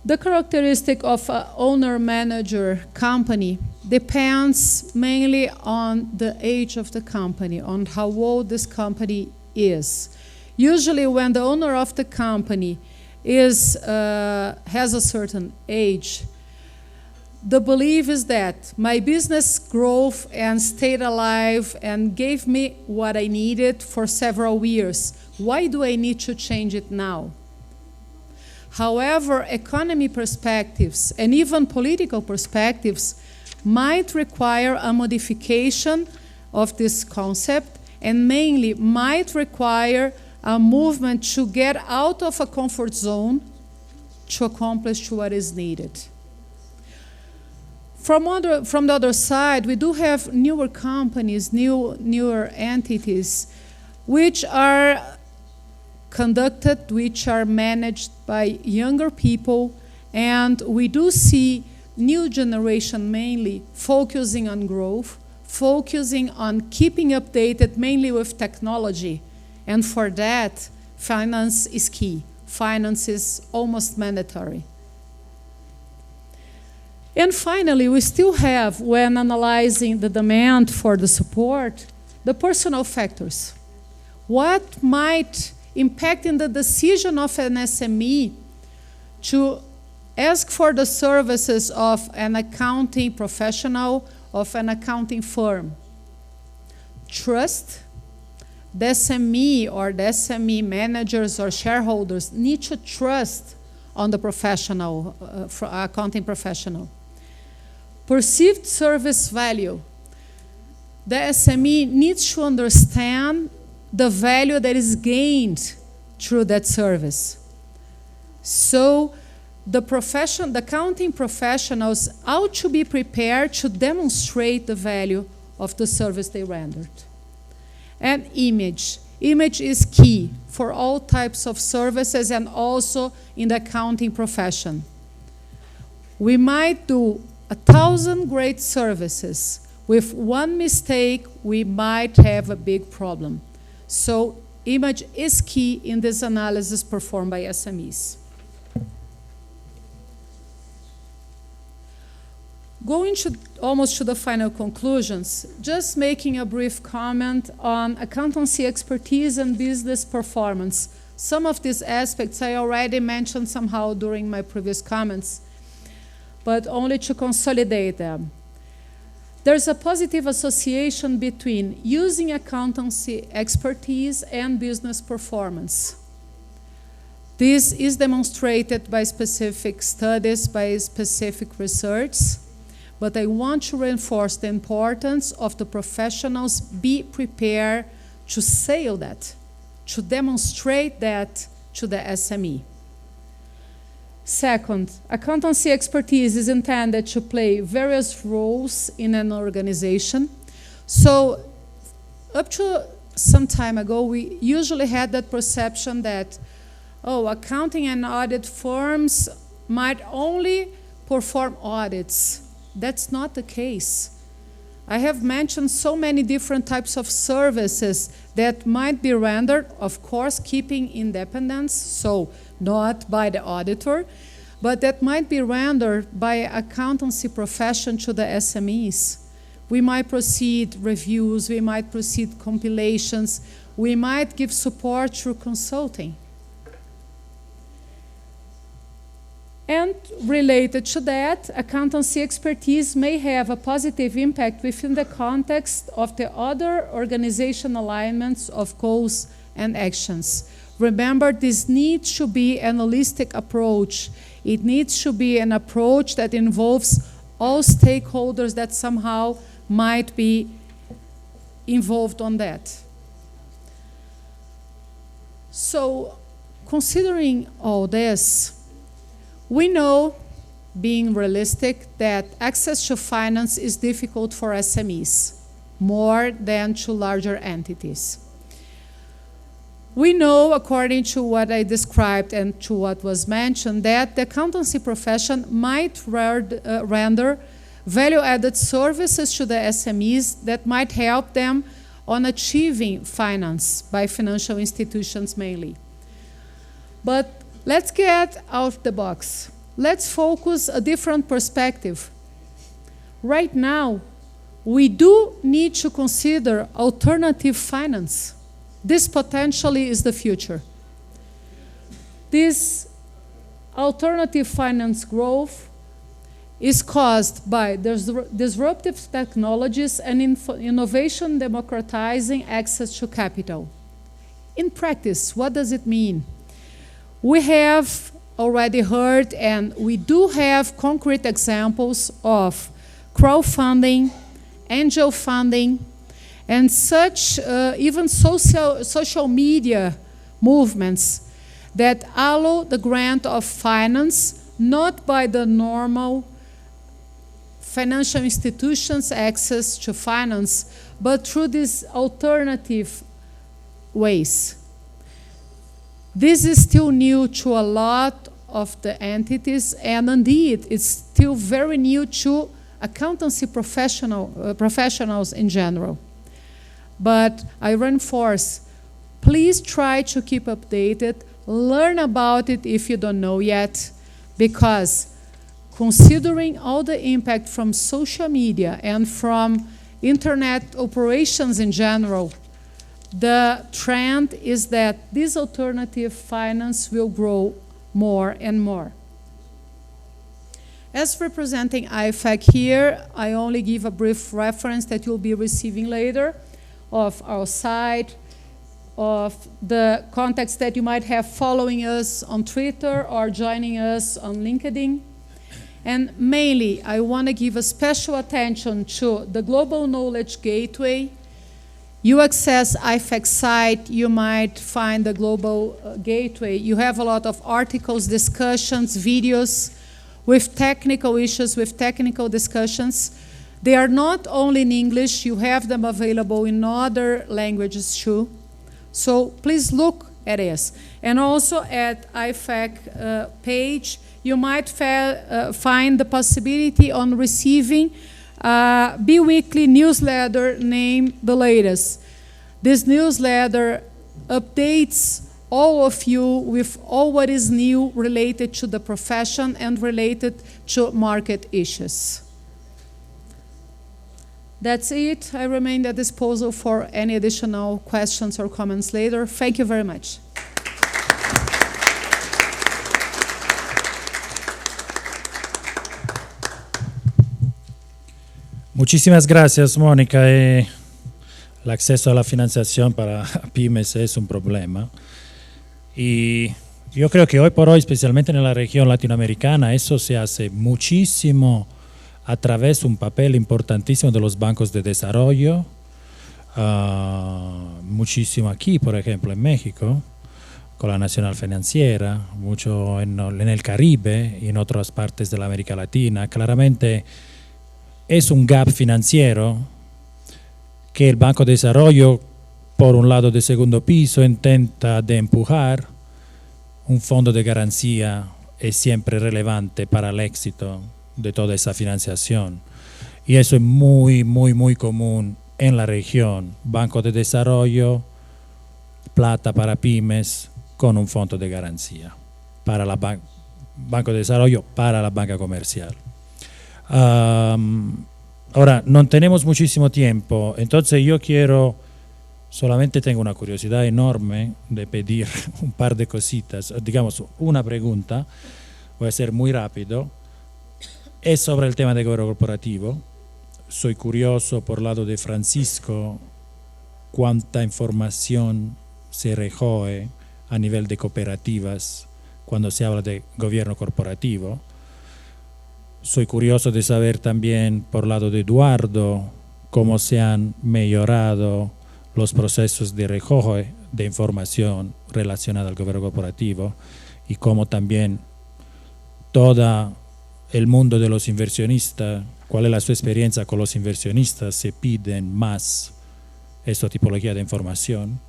The characteristic of an owner-manager company depends mainly on the age of the company, on how old this company is. Usually when the owner of the company has a certain age, the belief is that my business growth and stayed alive and gave me what I needed for several years. Why do I need to change it now? However, economy perspectives and even political perspectives might require a modification of this concept and mainly might require a movement to get out of a comfort zone to accomplish what is needed. From the other side, we do have newer companies, newer entities, which are conducted, which are managed by younger people, and we do see new generation mainly focusing on growth, focusing on keeping updated mainly with technology. And for that, finance is key. Finance is almost mandatory. And finally, we still have, when analyzing the demand for the support, the personal factors. What might impact in the decision of an SME to ask for the services of an accounting professional, of an accounting firm? Trust. The SME or the SME managers or shareholders need to trust on the professional, accounting professional. Perceived service value. The SME needs to understand the value that is gained through that service. So the accounting professionals ought to be prepared to demonstrate the value of the service they rendered. And image. Image is key for all types of services and also in the accounting profession. We might do 1,000 great services. With one mistake, we might have a big problem. So image is key in this analysis performed by SMEs. Going almost to the final conclusions, just making a brief comment on accountancy expertise and business performance. Some of these aspects I already mentioned somehow during my previous comments, but only to consolidate them. There's a positive association between using accountancy expertise and business performance. This is demonstrated by specific studies, by specific research, but I want to reinforce the importance of the professionals be prepared to sell that, to demonstrate that to the SME. Second, accountancy expertise is intended to play various roles in an organization. So up to some time ago, we usually had that perception that, oh, accounting and audit firms might only perform audits. That's not the case. I have mentioned so many different types of services that might be rendered, of course, keeping independence, so not by the auditor, but that might be rendered by accountancy profession to the SMEs. We might proceed reviews, we might proceed compilations, we might give support through consulting. And related to that, accountancy expertise may have a positive impact within the context of the other organization alignments of goals and actions. Remember, this needs to be an holistic approach. It needs to be an approach that involves all stakeholders that somehow might be involved on that. So, considering all this, we know, being realistic, that access to finance is difficult for SMEs, more than to larger entities. We know, according to what I described and to what was mentioned, that the accountancy profession might render value-added services to the SMEs that might help them on achieving finance by financial institutions mainly. But let's get out of the box. Let's focus a different perspective. Right now, we do need to consider alternative finance. This potentially is the future. This alternative finance growth is caused by disruptive technologies and innovation democratizing access to capital. In practice, what does it mean? We have already heard, and we do have concrete examples of crowdfunding, angel funding, and such even social media movements that allow the grant of finance not by the normal financial institutions' access to finance, but through these alternative ways. This is still new to a lot of the entities, and indeed, it's still very new to accountancy professionals in general. But I reinforce, please try to keep updated, learn about it if you don't know yet, because considering all the impact from social media and from internet operations in general, the trend is that this alternative finance will grow more and more. As representing IFAC here, I only give a brief reference that you'll be receiving later of our site, of the contacts that you might have following us on Twitter or joining us on LinkedIn. And mainly, I want to give a special attention to the Global Knowledge Gateway. You access IFAC site, you might find the Global Gateway. You have a lot of articles, discussions, videos with technical issues, with technical discussions. They are not only in English, you have them available in other languages too. So please look at this. And also at IFAC page, you might find the possibility on receiving a bi-weekly newsletter named The Latest. This newsletter updates all of you with all what is new related to the profession and related to market issues. That's it. I remain at disposal for any additional questions or comments later. Thank you very much. Muchísimas gracias, Mónica. El acceso a la financiación para pymes es un problema. Y yo creo que hoy por hoy, especialmente en la región latinoamericana, eso se hace muchísimo a través de un papel importantísimo de los bancos de desarrollo, muchísimo aquí, por ejemplo, en México, con la Nacional Financiera, mucho en el Caribe y en otras partes de la América Latina. Claramente es un gap financiero que el Banco de Desarrollo, por un lado de segundo piso, intenta de empujar. Un fondo de garantía es siempre relevante para el éxito de toda esa financiación. Y eso es muy, muy, muy común en la región. Banco de Desarrollo, plata para pymes con un fondo de garantía para la Banco de Desarrollo, para la banca comercial. Ahora, no tenemos muchísimo tiempo, entonces yo solamente tengo una curiosidad enorme de pedir un par de cositas, digamos una pregunta, voy a ser muy rápido, es sobre el tema de gobierno corporativo. Soy curioso por el lado de Francisco, cuánta información se recoge a nivel de cooperativas cuando se habla de gobierno corporativo. Soy curioso de saber también por el lado de Eduardo cómo se han mejorado los procesos de recoge de información relacionada al gobierno corporativo y cómo también todo el mundo de los inversionistas, cuál es su experiencia con los inversionistas, se piden más esta tipología de información.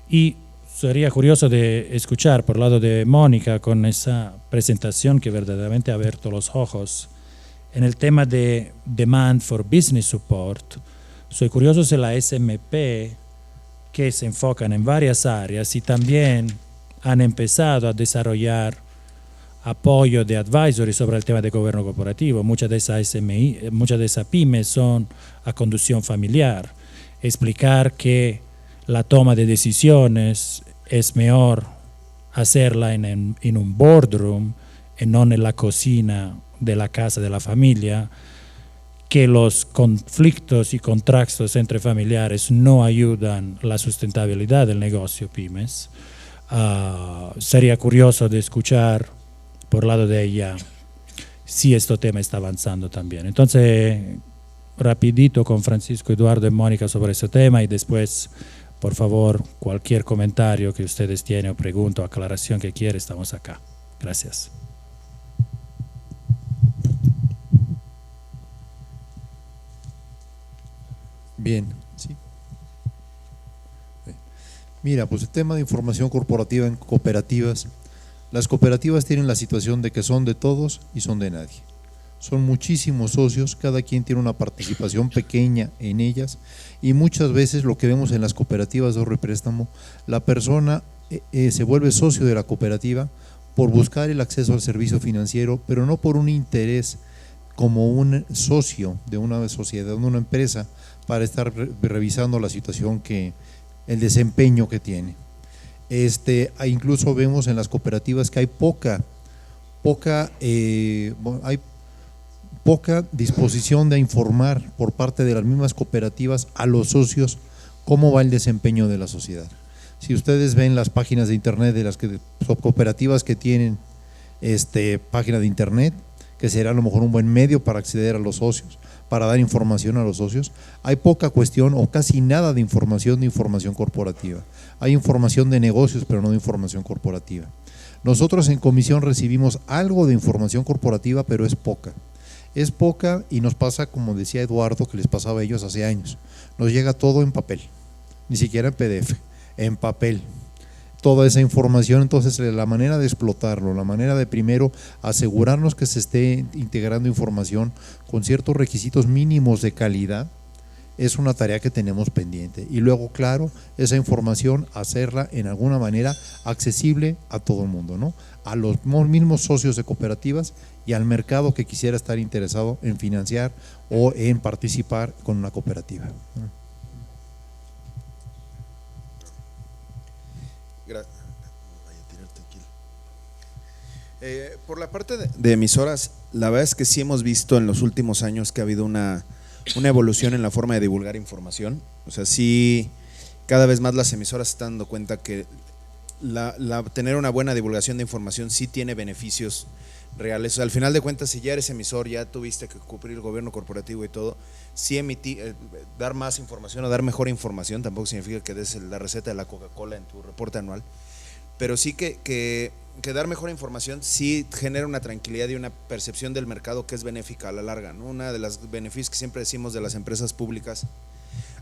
Y sería curioso de escuchar por el lado de Mónica con esa presentación que verdaderamente ha abierto los ojos en el tema de Demand for Business Support. Soy curioso si la SMP, que se enfocan en varias áreas y también han empezado a desarrollar apoyo de advisory sobre el tema de gobierno corporativo. Muchas de esas pymes son a conducción familiar. Explicar que la toma de decisiones es mejor hacerla en un boardroom y no en la cocina de la casa de la familia, que los conflictos y contratos entre familiares no ayudan a la sustentabilidad del negocio pymes. Sería curioso de escuchar por el lado de ella si este tema está avanzando también. Entonces, rapidito con Francisco, Eduardo y Mónica sobre ese tema y después, por favor, cualquier comentario que ustedes tienen o pregunta o aclaración que quieran, estamos acá. Gracias. Bien, sí. Mira, pues el tema de información corporativa en cooperativas. Las cooperativas tienen la situación de que son de todos y son de nadie. Son muchísimos socios, cada quien tiene una participación pequeña en ellas y muchas veces lo que vemos en las cooperativas de ahorro y préstamo, la persona se vuelve socio de la cooperativa por buscar el acceso al servicio financiero, pero no por un interés como un socio de una sociedad, de una empresa, para estar revisando la situación el desempeño que tiene. Incluso vemos en las cooperativas que hay poca disposición de informar por parte de las mismas cooperativas a los socios cómo va el desempeño de la sociedad. Si ustedes ven las páginas de internet de las cooperativas que tienen página de internet, que será a lo mejor un buen medio para acceder a los socios, para dar información a los socios, hay poca cuestión o casi nada de información corporativa. Hay información de negocios, pero no de información corporativa. Nosotros en comisión recibimos algo de información corporativa, pero es poca. Es poca y nos pasa, como decía Eduardo, que les pasaba a ellos hace años. Nos llega todo en papel, ni siquiera en PDF, en papel. Toda esa información, entonces la manera de explotarlo, la manera de primero asegurarnos que se esté integrando información con ciertos requisitos mínimos de calidad, es una tarea que tenemos pendiente. Y luego, claro, esa información hacerla en alguna manera accesible a todo el mundo, ¿no? A los mismos socios de cooperativas y al mercado que quisiera estar interesado en financiar o en participar con una cooperativa. Por la parte de emisoras, la verdad es que sí hemos visto en los últimos años que ha habido una evolución en la forma de divulgar información. O sea, sí, cada vez más las emisoras se están dando cuenta que tener una buena divulgación de información sí tiene beneficios reales. O sea, al final de cuentas, si ya eres emisor, ya tuviste que cubrir el gobierno corporativo y todo, sí dar más información o dar mejor información tampoco significa que des la receta de la Coca-Cola en tu reporte anual, pero sí que dar mejor información sí genera una tranquilidad y una percepción del mercado que es benéfica a la larga, ¿no? Una de los beneficios que siempre decimos de las empresas públicas,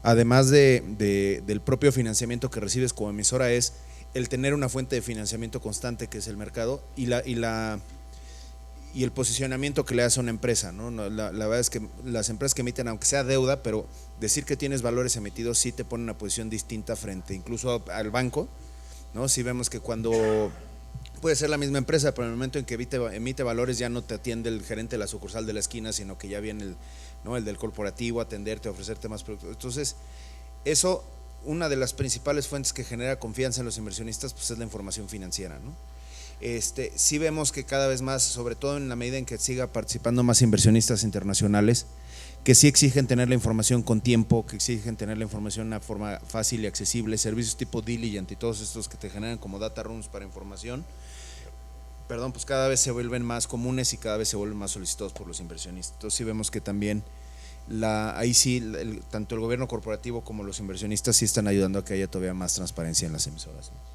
además del propio financiamiento que recibes como emisora, es el tener una fuente de financiamiento constante que es el mercado y el posicionamiento que le hace a una empresa, ¿no? La verdad es que las empresas que emiten, aunque sea deuda, pero decir que tienes valores emitidos sí te pone en una posición distinta frente incluso al banco, ¿no? Si vemos que cuando puede ser la misma empresa, pero en el momento en que emite valores ya no te atiende el gerente de la sucursal de la esquina, sino que ya viene el del corporativo a atenderte, a ofrecerte más productos. Entonces, eso, una de las principales fuentes que genera confianza en los inversionistas, pues es la información financiera, ¿no? Sí vemos que cada vez más, sobre todo en la medida en que siga participando más inversionistas internacionales, que sí exigen tener la información con tiempo, que exigen tener la información de una forma fácil y accesible, servicios tipo Diligent y todos estos que te generan como data rooms para información, pues cada vez se vuelven más comunes y cada vez se vuelven más solicitados por los inversionistas. Entonces sí vemos que también ahí sí, tanto el gobierno corporativo como los inversionistas sí están ayudando a que haya todavía más transparencia en las emisoras, ¿no?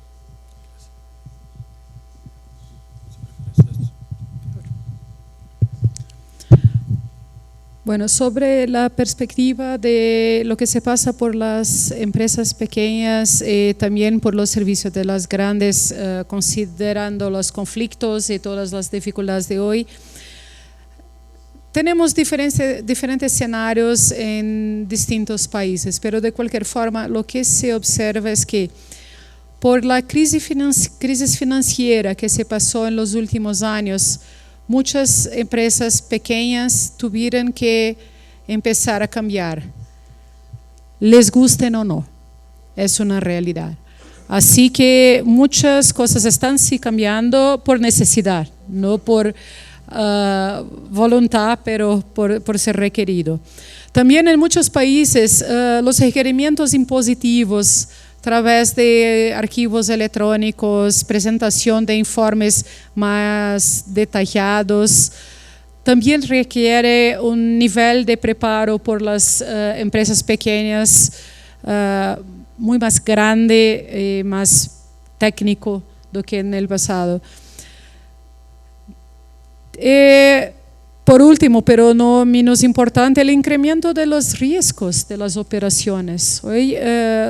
Bueno, sobre la perspectiva de lo que se pasa por las empresas pequeñas, también por los servicios de las grandes, considerando los conflictos y todas las dificultades de hoy, tenemos diferentes escenarios en distintos países, pero de cualquier forma lo que se observa es que por la crisis financiera que se pasó en los últimos años, muchas empresas pequeñas tuvieron que empezar a cambiar, les gusten o no, es una realidad. Así que muchas cosas están sí cambiando por necesidad, no por voluntad, pero por ser requerido. También en muchos países los requerimientos impositivos a través de archivos electrónicos, presentación de informes más detallados, también requiere un nivel de preparo por las empresas pequeñas muy más grande, más técnico do que en el pasado. Por último, pero no menos importante, el incremento de los riesgos de las operaciones. Hoy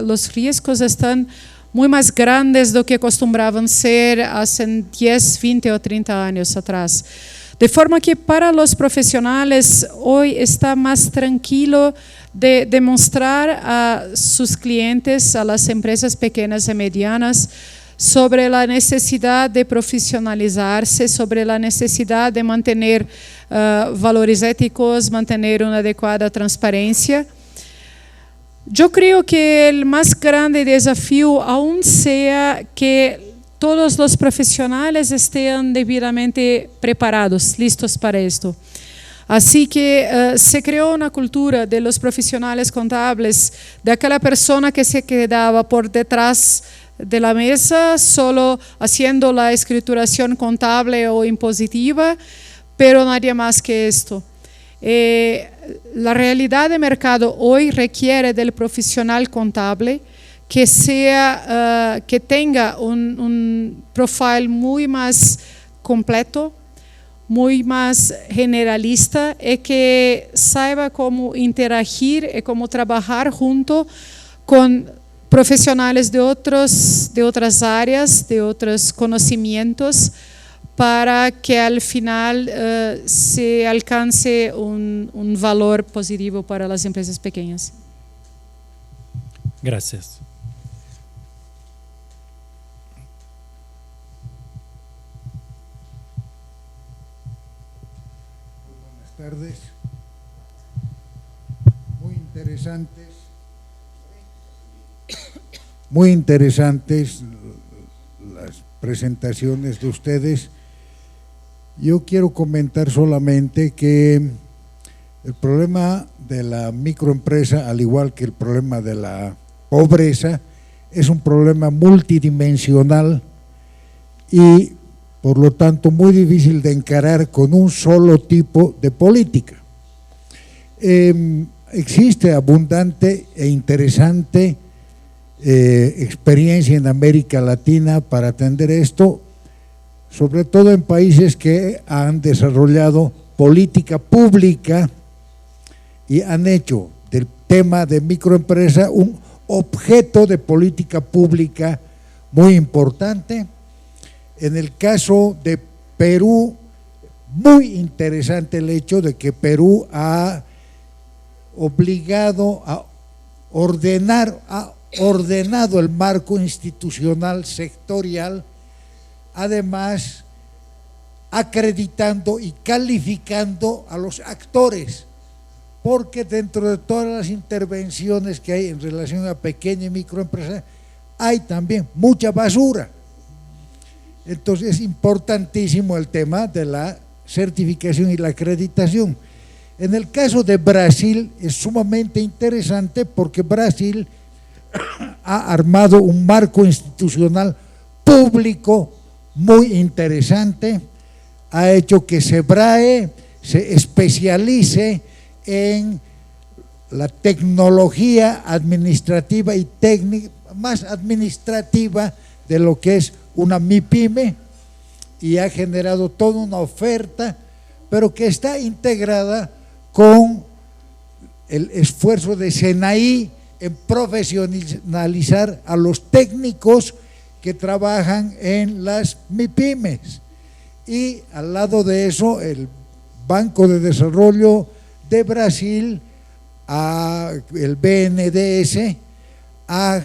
los riesgos están muy más grandes do que acostumbraban ser hace 10, 20 o 30 años atrás. De forma que para los profesionales hoy está más tranquilo de demostrar a sus clientes, a las empresas pequeñas y medianas, sobre la necesidad de profesionalizarse, sobre la necesidad de mantener valores éticos, mantener una adecuada transparencia. Yo creo que el más grande desafío aún sea que todos los profesionales estén debidamente preparados, listos para esto. Así que se creó una cultura de los profesionales contables, de aquella persona que se quedaba por detrás de la mesa solo haciendo la escrituración contable o impositiva, pero nadie más que esto. La realidad de mercado hoy requiere del profesional contable que tenga un profile muy más completo, muy más generalista y que saiba cómo interagir y cómo trabajar junto con profesionales de otras áreas, de otros conocimientos, para que al final se alcance un valor positivo para las empresas pequeñas. Gracias. tardes. Muy interesantes las presentaciones de ustedes. Yo quiero comentar solamente que el problema de la microempresa, al igual que el problema de la pobreza, es un problema multidimensional y por lo tanto muy difícil de encarar con un solo tipo de política. Existe abundante e interesante experiencia en América Latina para atender esto, sobre todo en países que han desarrollado política pública y han hecho del tema de microempresa un objeto de política pública muy importante. En el caso de Perú, muy interesante el hecho de que Perú ha ordenado el marco institucional sectorial, además acreditando y calificando a los actores, porque dentro de todas las intervenciones que hay en relación a pequeña y microempresa hay también mucha basura. Entonces es importantísimo el tema de la certificación y la acreditación. En el caso de Brasil es sumamente interesante porque Brasil ha armado un marco institucional público muy interesante, ha hecho que SEBRAE se especialice en la tecnología administrativa y técnica, más administrativa de lo que es una MIPYME, y ha generado toda una oferta, pero que está integrada con el esfuerzo de SENAI en profesionalizar a los técnicos que trabajan en las MIPYMES. Y al lado de eso, el Banco de Desarrollo de Brasil, el BNDES, ha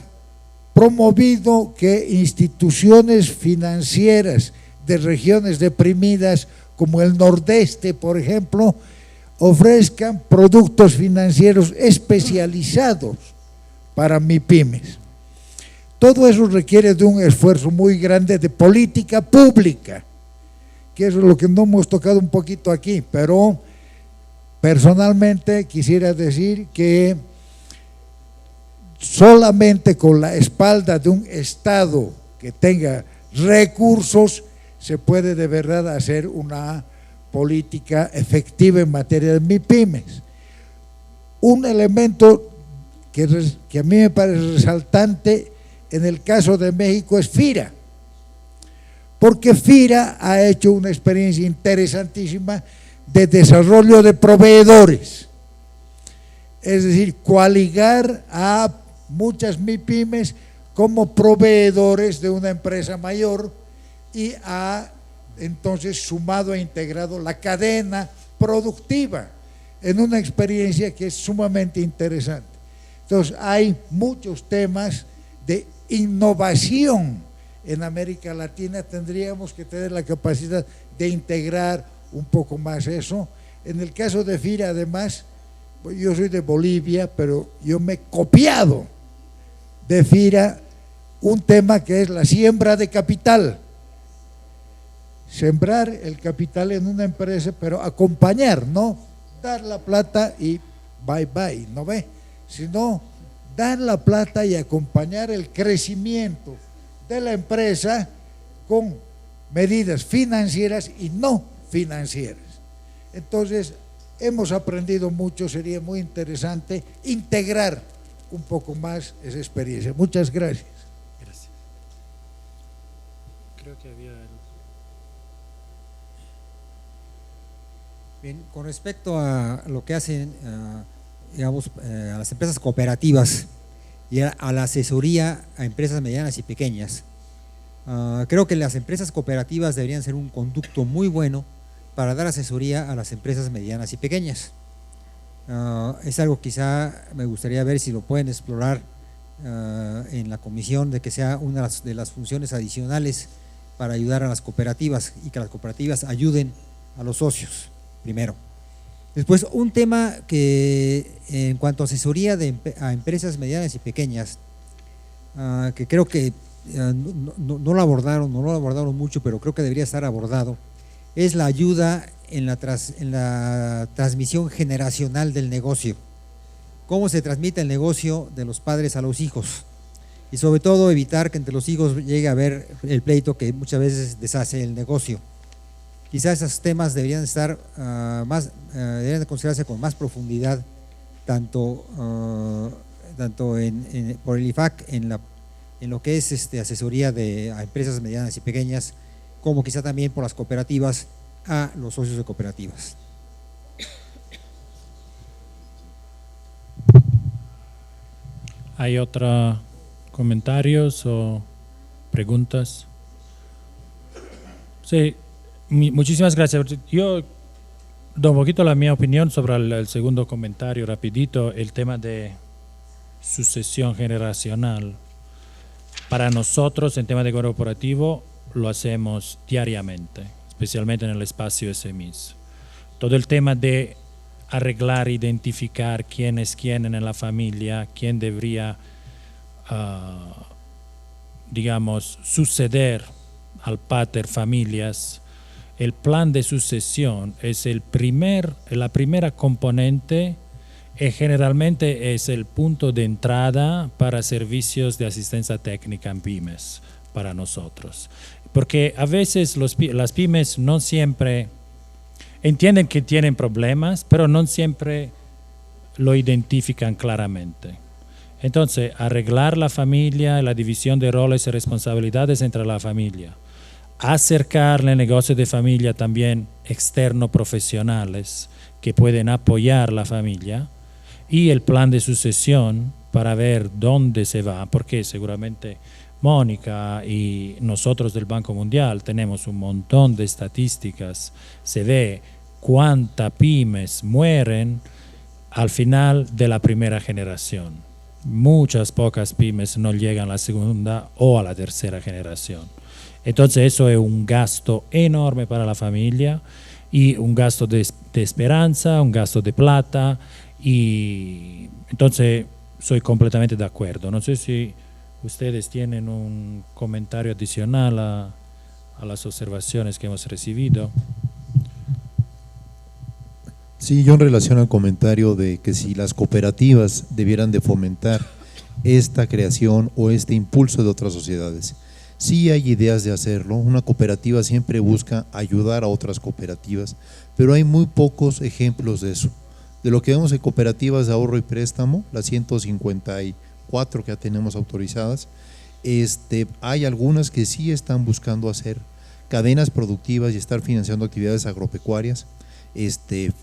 promovido que instituciones financieras de regiones deprimidas como el Nordeste, por ejemplo, ofrezcan productos financieros especializados para MIPYMES. Todo eso requiere de un esfuerzo muy grande de política pública, que eso es lo que no hemos tocado un poquito aquí, pero personalmente quisiera decir que solamente con la espalda de un Estado que tenga recursos se puede de verdad hacer una política efectiva en materia de MIPYMES. Un elemento que a mí me parece resaltante en el caso de México es FIRA, porque FIRA ha hecho una experiencia interesantísima de desarrollo de proveedores, es decir, coaligar a muchas MIPYMES como proveedores de una empresa mayor y ha entonces sumado e integrado la cadena productiva en una experiencia que es sumamente interesante. Entonces hay muchos temas de innovación en América Latina, tendríamos que tener la capacidad de integrar un poco más eso. En el caso de FIRA, además, yo soy de Bolivia, pero yo me he copiado de FIRA un tema que es la siembra de capital. Sembrar el capital en una empresa, pero acompañar, no dar la plata y bye bye, ¿no ve? Sino dar la plata y acompañar el crecimiento de la empresa con medidas financieras y no financieras. Entonces, hemos aprendido mucho, sería muy interesante integrar un poco más esa experiencia. Muchas gracias. Gracias. Creo que había… Bien, con respecto a lo que hacen, digamos, a las empresas cooperativas y a la asesoría a empresas medianas y pequeñas, creo que las empresas cooperativas deberían ser un conducto muy bueno para dar asesoría a las empresas medianas y pequeñas. Es algo quizá me gustaría ver si lo pueden explorar en la comisión, de que sea una de las funciones adicionales para ayudar a las cooperativas y que las cooperativas ayuden a los socios primero. Después, un tema que en cuanto a asesoría a empresas medianas y pequeñas, que creo que no lo abordaron mucho, pero creo que debería estar abordado, es la ayuda en la transmisión generacional del negocio. Cómo se transmite el negocio de los padres a los hijos. Y sobre todo evitar que entre los hijos llegue a haber el pleito que muchas veces deshace el negocio. Quizás esos temas deberían estar deberían de considerarse con más profundidad, tanto por el IFAC en lo que es asesoría a empresas medianas y pequeñas, como quizá también por las cooperativas a los socios de cooperativas. ¿Hay otros comentarios o preguntas? Sí, muchísimas gracias. Yo doy un poquito la mi opinión sobre el segundo comentario, rapidito, el tema de sucesión generacional. Para nosotros, en tema de corporativo, lo hacemos diariamente, especialmente en el espacio SMIs. Todo el tema de arreglar, identificar quién es quién en la familia, quién debería, digamos, suceder al pater familias. El plan de sucesión es la primera componente y generalmente es el punto de entrada para servicios de asistencia técnica en pymes para nosotros. Porque a veces las pymes no siempre entienden que tienen problemas, pero no siempre lo identifican claramente. Entonces, arreglar la familia, la división de roles y responsabilidades entre la familia, acercarle el negocio de familia también externo profesionales que pueden apoyar la familia, y el plan de sucesión para ver dónde se va, porque seguramente Mónica y nosotros del Banco Mundial tenemos un montón de estadísticas, se ve cuántas pymes mueren al final de la primera generación. Muchas pocas pymes no llegan a la segunda o a la tercera generación. Entonces eso es un gasto enorme para la familia y un gasto de esperanza, un gasto de plata, y entonces soy completamente de acuerdo. No sé si ustedes tienen un comentario adicional a las observaciones que hemos recibido. Sí, yo en relación al comentario de que si las cooperativas debieran de fomentar esta creación o este impulso de otras sociedades. Sí hay ideas de hacerlo, una cooperativa siempre busca ayudar a otras cooperativas, pero hay muy pocos ejemplos de eso. De lo que vemos en cooperativas de ahorro y préstamo, las 154 que ya tenemos autorizadas, hay algunas que sí están buscando hacer cadenas productivas y estar financiando actividades agropecuarias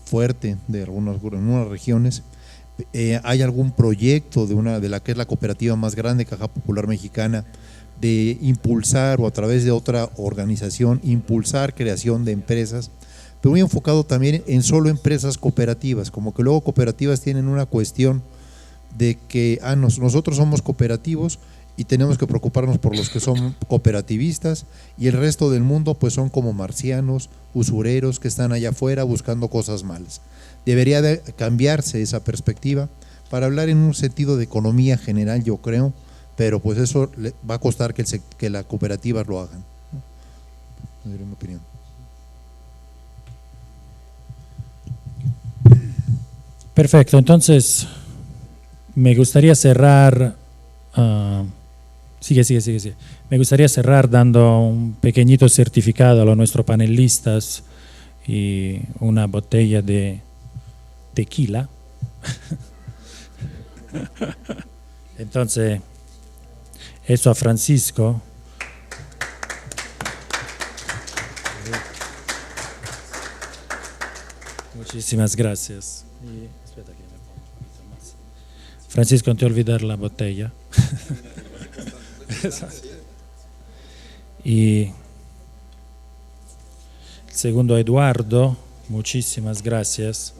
fuerte de algunas regiones. Hay algún proyecto de la que es la cooperativa más grande, Caja Popular Mexicana, de impulsar, o a través de otra organización, impulsar creación de empresas, pero muy enfocado también en solo empresas cooperativas, como que luego cooperativas tienen una cuestión de que nosotros somos cooperativos y tenemos que preocuparnos por los que son cooperativistas, y el resto del mundo pues son como marcianos, usureros que están allá afuera buscando cosas malas. Debería de cambiarse esa perspectiva para hablar en un sentido de economía general, yo creo, pero pues eso va a costar que las cooperativas lo hagan. Me diré mi opinión. Perfecto, entonces me gustaría cerrar, sigue. Me gustaría cerrar dando un pequeñito certificado a los nuestros panelistas y una botella de tequila. Entonces, eso a Francisco. Muchísimas gracias. Espera que me ponga un poquito más. Francisco, no te olvides la botella. Y segundo, Eduardo, muchísimas gracias.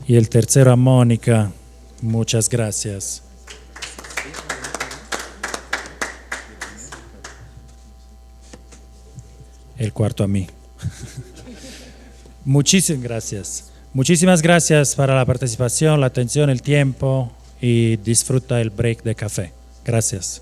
Y el tercero, a Mónica, muchas gracias. el cuarto a mí. Muchísimas gracias. Muchísimas gracias para la participación, la atención, el tiempo y disfruta el break de café. Gracias.